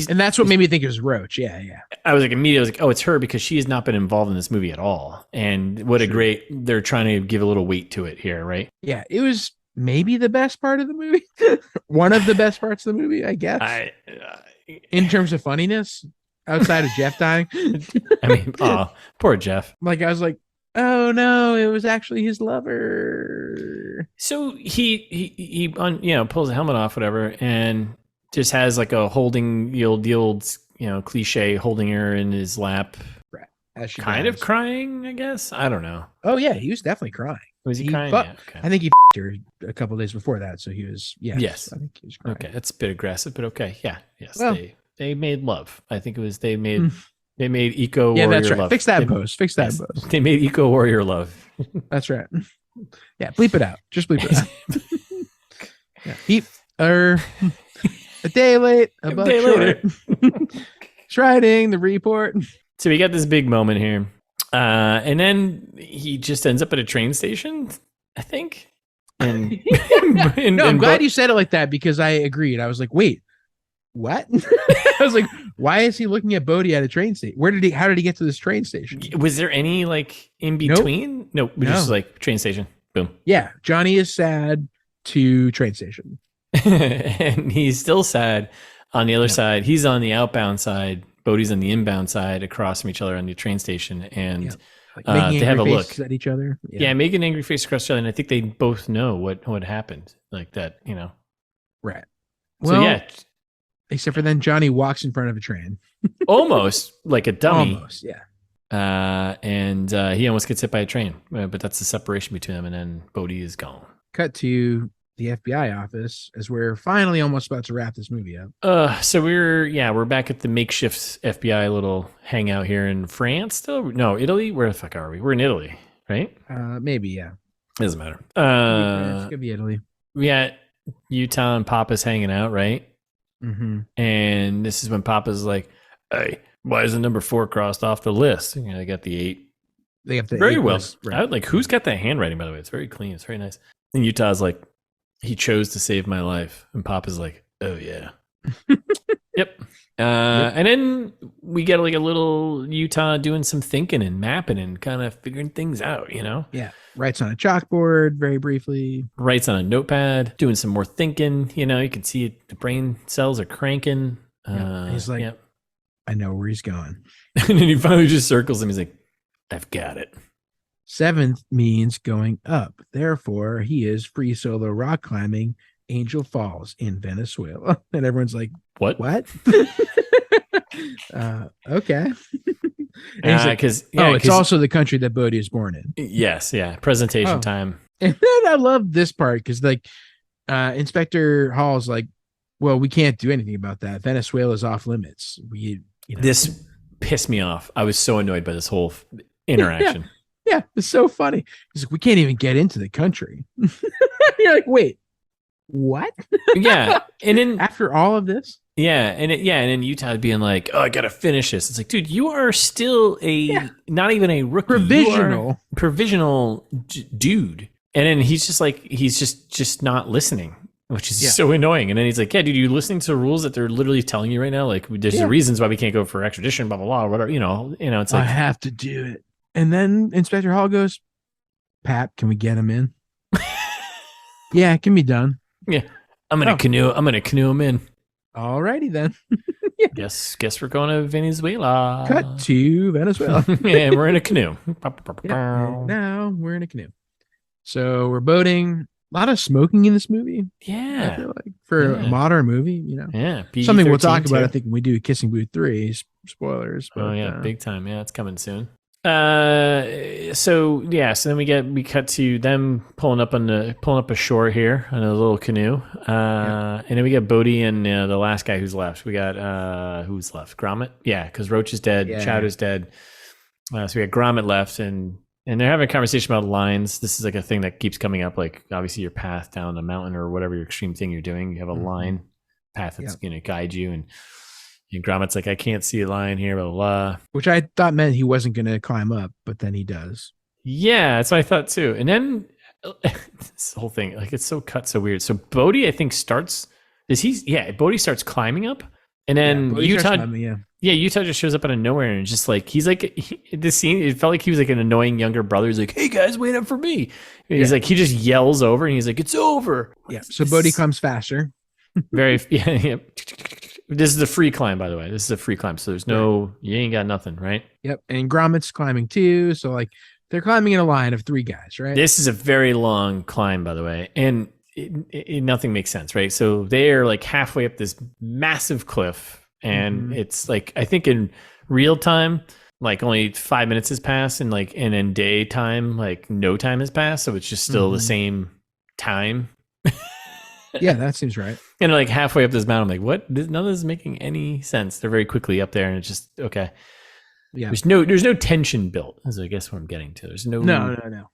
and that's what made me think it was Roach. Yeah. I was like, oh, it's her because she has not been involved in this movie at all. And what a great, they're trying to give a little weight to it here, right? Yeah, it was maybe the best part of the movie. One of the best parts of the movie, I guess. In terms of funniness, outside of Jeff dying. I mean, poor Jeff. Like I was like, oh no, it was actually his lover. So he pulls the helmet off, whatever, and just has like a holding the old cliche holding her in his lap. Right. as she kind of drives. crying, I guess. I don't know. Oh yeah, he was definitely crying. Was he crying? But Yeah, okay. I think he her a couple of days before that, so he was. Yes. I think he was crying. Okay, that's a bit aggressive, but okay. Yeah, yes. Well, they made love. I think it was they made eco warrior yeah, that's right. love. Fix that post. Fix that post. They made eco warrior love. That's right. Yeah, bleep it out. Just bleep it out. Yeah. A day late, a buck day short. He's writing the report. So we got this big moment here. And then he just ends up at a train station, I think. And, I'm glad you said it like that because I agreed. I was like, wait, what? I was like, why is he looking at Bodhi at a train station? How did he get to this train station? Was there any like in between? Nope. Just like train station. Boom. Yeah. Johnny is sad to train station. And he's still sad on the other side. He's on the outbound side. Bodhi's on the inbound side across from each other on the train station. And they have a look at each other. Yeah, making angry face across each other. And I think they both know what happened. Like that, Right. So well, except for then Johnny walks in front of a train. Almost like a dummy. Almost, yeah. And he almost gets hit by a train. But that's the separation between them. And then Bodhi is gone. Cut to the FBI office as we're finally almost about to wrap this movie up. So we're back at the makeshift FBI little hangout here in France still. No, Italy. Where the fuck are we? We're in Italy, right? Maybe, yeah. Doesn't matter. It could be Italy. We got Utah and Papa's hanging out, right? Mm-hmm. And this is when Papa's like, "Hey, why is the number 4 crossed off the list?" They got the 8. They have the very 8 well. list, right. I would like, who's got that handwriting, by the way? It's very clean. It's very nice. And Utah's like, "He chose to save my life." And Papa's like, "Oh yeah." Yep. And then we get like a little Utah doing some thinking and mapping and kind of figuring things out, Yeah. Writes on a chalkboard very briefly. Writes on a notepad, doing some more thinking. You can see it, the brain cells are cranking. He's like, I know where he's going. And then he finally just circles him. He's like, "I've got it." 7th means going up. Therefore, he is free solo rock climbing Angel Falls in Venezuela. And everyone's like, What? Okay. Because it's also the country that Bodhi is born in. Yes, yeah. Presentation time. And then I love this part because Inspector Hall's like, well, we can't do anything about that. Venezuela's off limits. This pissed me off. I was so annoyed by this whole interaction. Yeah, it's so funny. He's like, we can't even get into the country. You're like, wait, what? Yeah. And then after all of this? Yeah. And then Utah being like, "Oh, I got to finish this." It's like, dude, you are still not even a rookie. Provisional dude. And then he's just like, he's just not listening, which is so annoying. And then he's like, "Yeah, dude, you listening to the rules that they're literally telling you right now? Like, there's the reasons why we can't go for extradition, blah, blah, blah, or whatever, it's like, I have to do it. And then Inspector Hall goes, "Pap, can we get him in?" Yeah, it can be done. Yeah. I'm going to canoe him in. All righty then. Guess we're going to Venezuela. Cut to Venezuela. Yeah, we're in a canoe. Now we're in a canoe. So we're boating. A lot of smoking in this movie. Yeah. I feel like for a modern movie, Yeah. Something we'll talk about, I think, when we do Kissing Booth 3. Spoilers. But, big time. Yeah, it's coming soon. So then we cut to them pulling up ashore here on a little canoe. And then we got Bodhi and the last guy who's left. We got who's left? Gromit? Yeah, because Roach is dead, Chowder's dead. So we got Gromit left, and they're having a conversation about lines. This is like a thing that keeps coming up. Like obviously your path down the mountain or whatever your extreme thing you're doing, you have a line path that's going to guide you. And Gromit's like, "I can't see a line here, blah, blah, blah." Which I thought meant he wasn't going to climb up, but then he does. Yeah, that's what I thought too. And then this whole thing, like it's so cut, so weird. So Bodhi, I think, Bodhi starts climbing up. And then Utah, Utah just shows up out of nowhere and just like, he's like, this scene, it felt like he was like an annoying younger brother. He's like, "Hey guys, wait up for me." And he's like, he just yells over and he's like, "It's over." Yeah. So Bodhi comes faster. Very, This is a free climb, by the way. This is a free climb. So there's you ain't got nothing, right? Yep. And Gromit's climbing too. So like they're climbing in a line of 3 guys, right? This is a very long climb, by the way. And nothing makes sense, right? So they're like halfway up this massive cliff. And it's like, I think in real time, like only 5 minutes has passed, and like in daytime, like no time has passed, so it's just still the same time. Yeah, that seems right. And like halfway up this mountain, I'm like, what? None of this is making any sense. They're very quickly up there, and it's just okay. Yeah, there's no tension built. Is I guess what I'm getting to. There's no.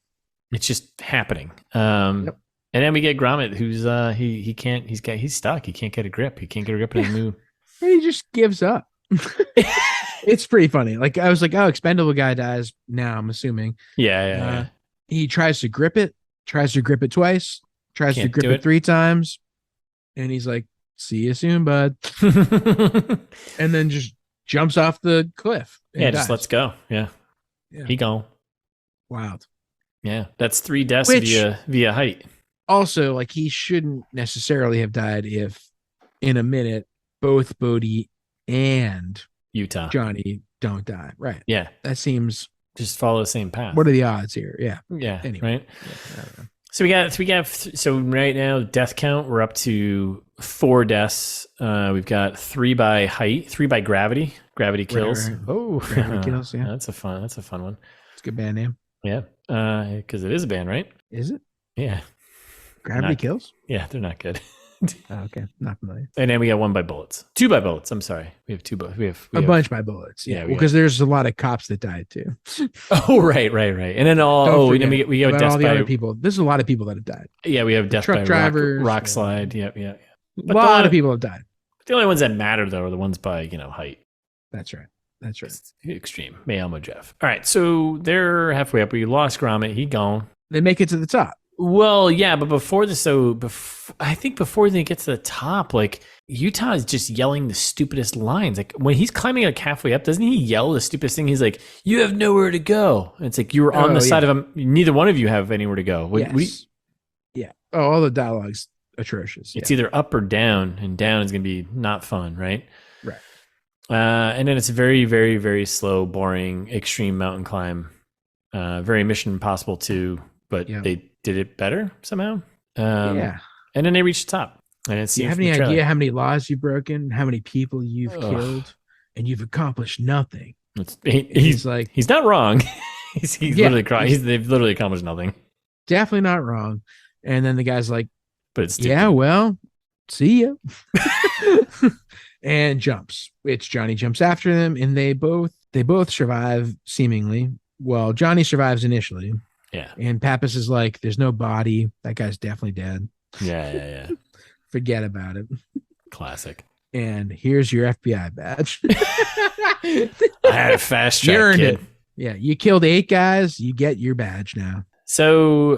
It's just happening. And then we get Gromit, who's he's stuck. He can't get a grip. He can't get a grip in the moon. He just gives up. It's pretty funny. Like I was like, oh, expendable guy dies now, I'm assuming. Yeah. He tries to grip it twice, tries to grip it 3 times, and he's like, see you soon, bud. And then just jumps off the cliff. Yeah, just let's go. Yeah. He gone. Wild. Yeah, that's 3 deaths via height. Also, like he shouldn't necessarily have died if in a minute both Bodhi and Utah Johnny don't die. Right. Yeah. That seems just follow the same path. What are the odds here? Yeah. Yeah. Anyway. Right. Yeah, I don't know. So right now, death count, we're up to 4 deaths. We've got 3 by height, 3 by gravity. Gravity kills. Right. Oh, gravity kills. Yeah. That's a fun one. It's a good band name. Yeah. Because it is a band, right? Is it? Yeah. Gravity kills? Yeah, they're not good. Okay, not familiar. And then we got 1 by bullets. 2 by bullets. I'm sorry. We have 2 bullets. We have a bunch by bullets. Yeah, because there's a lot of cops that died too. Oh, right. And then we got death all the by other people. There's a lot of people that have died. Yeah, we have death truck by drivers, rock slide. Yeah. But a lot of people have died. The only ones that matter though are the ones by height. That's right. It's extreme. May Elmo Jeff. All right, so they're halfway up. We lost Gromit. He gone. They make it to the top. Well, yeah, but before I think before they get to the top, like Utah is just yelling the stupidest lines. Like when he's climbing like halfway up, doesn't he yell the stupidest thing? He's like, "You have nowhere to go." And it's like you were on the side of him. Neither one of you have anywhere to go. Yeah. Oh, all the dialogue's atrocious. It's either up or down, and down is going to be not fun, right? Right. And then it's very, very, very slow, boring, extreme mountain climb. Very Mission Impossible 2, but they did it better somehow. And then they reach the top. And it's you have any idea how many laws you've broken, how many people you've killed, and you've accomplished nothing? He's not wrong. he's literally crying. They've literally accomplished nothing. Definitely not wrong. And then the guy's like, but it's well, see ya. And jumps. It's Johnny jumps after them, and they both survive seemingly. Well, Johnny survives initially. Yeah. And Pappas is like, there's no body. That guy's definitely dead. Yeah. Forget about it. Classic. And here's your FBI badge. I had a fast track. You earned kid. it. Yeah. You killed 8 guys. You get your badge now. So,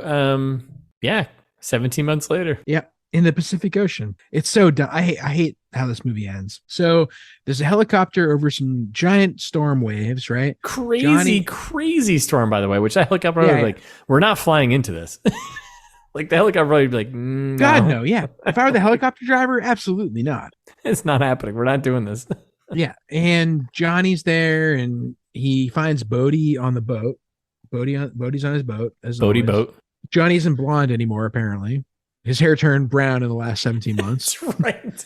17 months later. Yeah. In the Pacific Ocean. It's so dumb. I hate how this movie ends. So there's a helicopter over some giant storm waves, right? Crazy storm, by the way, which that helicopter like, we're not flying into this. Like the helicopter would be like, no. God, no. Yeah. If I were the helicopter driver, absolutely not. It's not happening. We're not doing this. Yeah. And Johnny's there and he finds Bodhi on the boat. Bodhi's on his boat. Bodhi boat. Johnny isn't blonde anymore, apparently. His hair turned brown in the last 17 months. That's right.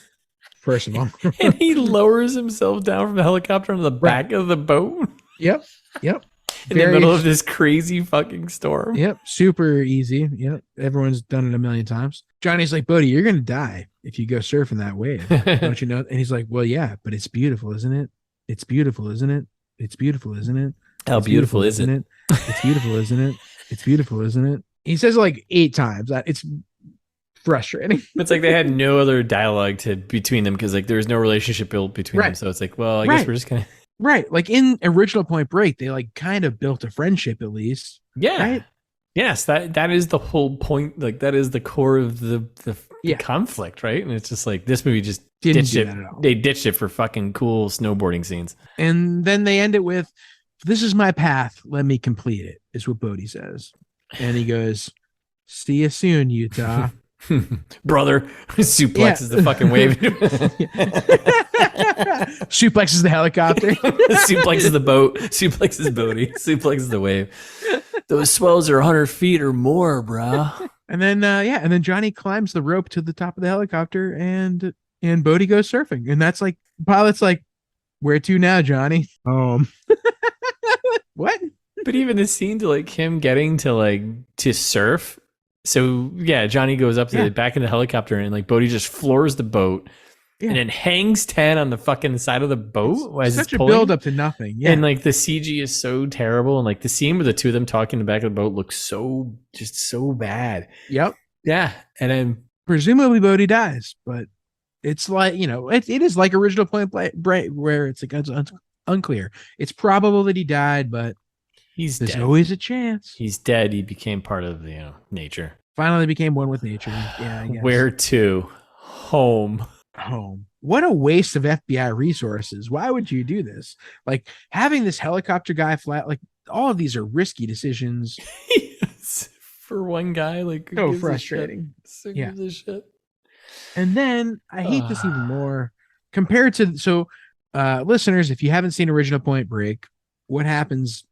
First of all. And he lowers himself down from the helicopter on the back of the boat. Yep. In the middle of this crazy fucking storm. Yep. Super easy. Yep. Everyone's done it a million times. Johnny's like, Bodhi, you're going to die if you go surfing that wave. Don't you know? And he's like, well, yeah, but it's beautiful, isn't it? It's beautiful, isn't it? It's beautiful, isn't it? How beautiful is it? It's beautiful, isn't it? It's beautiful, isn't it? He says it like 8 times. It's frustrating. It's like they had no other dialogue between them because like there was no relationship built between them. So it's like, well, I guess we're just gonna like in original Point Break, they like kind of built a friendship at least. Yeah. Right? Yes, that is the whole point. Like that is the core of the conflict, right? And it's just like this movie just ditched it. They ditched it for fucking cool snowboarding scenes. And then they end it with, "This is my path. Let me complete it," is what Bodhi says. And he goes, "See you soon, Utah." Brother, suplexes the fucking wave. Suplexes the helicopter. Suplexes the boat. Suplexes Bodhi. Suplexes the wave. Those swells are 100 feet or more, bro. And then Johnny climbs the rope to the top of the helicopter, and Bodhi goes surfing. And that's like, pilot's like, "Where to now, Johnny?" What? But even the scene to like him getting to like to surf. So yeah, Johnny goes up to the back of the helicopter and like Bodhi just floors the boat and then hangs 10 on the fucking side of the boat. It's such a build up to nothing. Yeah. And like the CG is so terrible. And like the scene with the two of them talking in the back of the boat looks so bad. Yep. Yeah. And then presumably Bodhi dies, but it's like, it is like original Point Break where it's like unclear. It's probable that he died, but there's dead. Always a chance. He's dead. He became part of nature. Finally became one with nature. Yeah. I guess. Where to? Home. What a waste of FBI resources. Why would you do this? Like having this helicopter guy flat, like all of these are risky decisions. Yes. For one guy, like so frustrating. Yeah. Shit. And then I hate this even more compared to listeners, if you haven't seen original Point Break, what happens?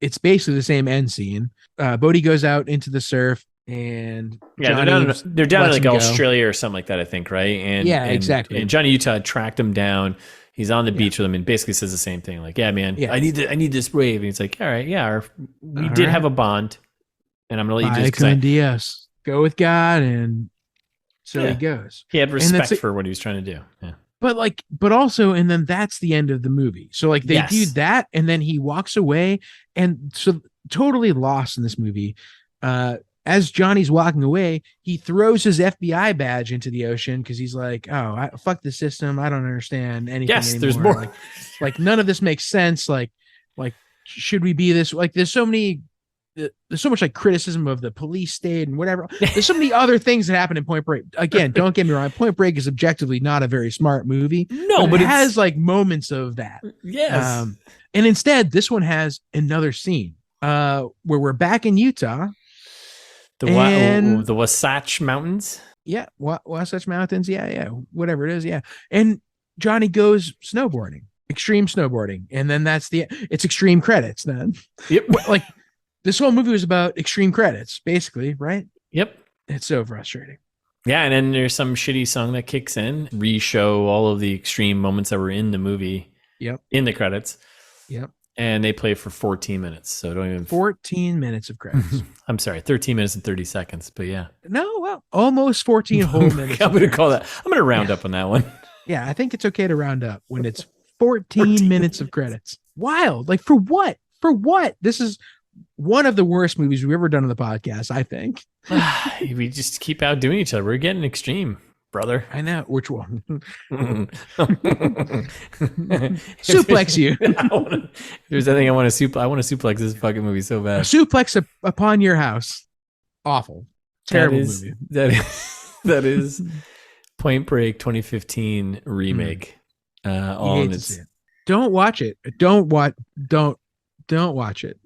It's basically the same end scene. Bodhi goes out into the surf and they're down in like Australia or something like that, I think, right? And exactly. And Johnny Utah tracked him down. He's on the beach with him and basically says the same thing. Like, yeah, man, I need this wave. And he's like, all right, yeah, we did have a bond, and I'm gonna let you just go with God, and so he goes. He had respect for what he was trying to do. Yeah. But also, and then that's the end of the movie. So like they do that, and then he walks away, and so totally lost in this movie. As Johnny's walking away, he throws his FBI badge into the ocean because he's like, "Oh, fuck the system. I don't understand anything anymore. There's more. Like none of this makes sense. Like, should we be this? Like, there's so much like criticism of the police state and whatever. There's so many other things that happen in Point Break. Again, don't get me wrong. Point Break is objectively not a very smart movie. No, but it has like moments of that. Yes. And instead, this one has another scene where we're back in Utah. The Wasatch Mountains. Yeah, Wasatch Mountains. Yeah, whatever it is. Yeah, and Johnny goes snowboarding, extreme snowboarding, and then it's extreme credits. Then, yep. Like this whole movie was about extreme credits, basically, right? Yep. It's so frustrating. Yeah, and then there's some shitty song that kicks in, re-show all of the extreme moments that were in the movie. Yep. In the credits. Yep. And they play for 14 minutes. So don't even 14 minutes of credits. I'm sorry, 13 minutes and 30 seconds, but yeah. No, well, almost 14 whole minutes. I'm going to round up on that one. Yeah, I think it's okay to round up when it's 14 minutes of credits. Wild. Like for what? For what? This is one of the worst movies we've ever done on the podcast, I think. We just keep outdoing each other. We're getting extreme, brother. I know. Which one? Suplex you. If there's anything I want to suplex this fucking movie so bad. Suplex upon your house. Awful. Terrible movie. That is Point Break 2015 remake. Don't watch it. Don't watch it.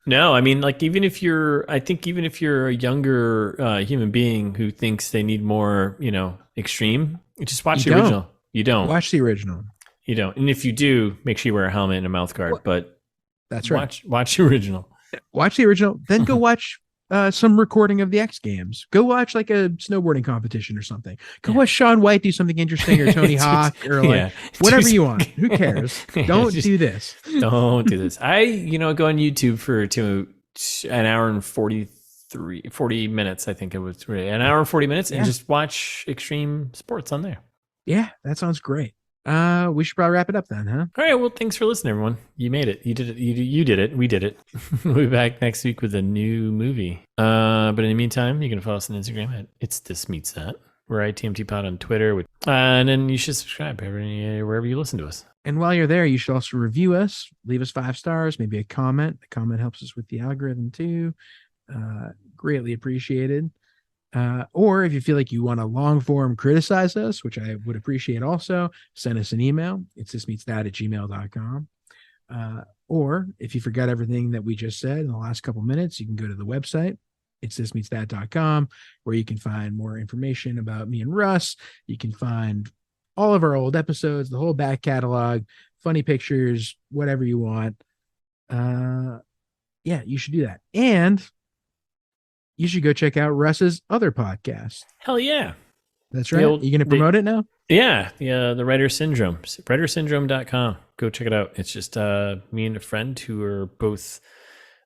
No, I mean, like even if you're a younger human being who thinks they need more, extreme, just watch the original. You don't watch the original. You don't, and if you do, make sure you wear a helmet and a mouth guard. But that's right. Watch the original. Watch the original, then go watch some recording of the X Games. Go watch like a snowboarding competition or something. Go watch Shaun White do something interesting, or Tony Hawk, or like whatever you want. Who cares? Don't do this. Don't do this. I go on YouTube for an hour and 40 minutes. I think it was an hour and 40 minutes, and just watch extreme sports on there. Yeah, that sounds great. We should probably wrap it up then, huh? All right. Well, thanks for listening, everyone. You made it. You did it. You did it. We did it. We'll be back next week with a new movie. But in the meantime, you can follow us on Instagram at It's This Meets That. We're ITMT Pod on Twitter. And then you should subscribe wherever you listen to us. And while you're there, you should also review us. Leave us 5 stars, maybe a comment. A comment helps us with the algorithm too. Greatly appreciated. Or if you feel like you want to long form criticize us, which I would appreciate also, send us an email. It's thismeetsthat@gmail.com. Or if you forgot everything that we just said in the last couple minutes, you can go to the website. It's thismeetsthat.com, where you can find more information about me and Russ. You can find all of our old episodes, the whole back catalog, funny pictures, whatever you want. Yeah, you should do that. And you should go check out Russ's other podcast. Hell yeah. That's right. You going to promote it now? Yeah. The Writer Syndrome. WriterSyndrome.com. go check it out. It's just me and a friend who are both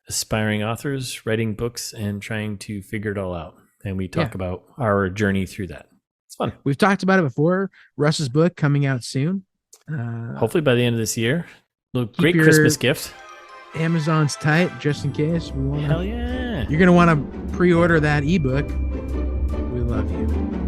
aspiring authors, writing books and trying to figure it all out. And we talk about our journey through that. It's fun. We've talked about it before. Russ's book coming out soon. Hopefully by the end of this year. Great Christmas gift. Amazon's tight, just in case we want. Hell yeah! You're gonna want to pre-order that ebook. We love you.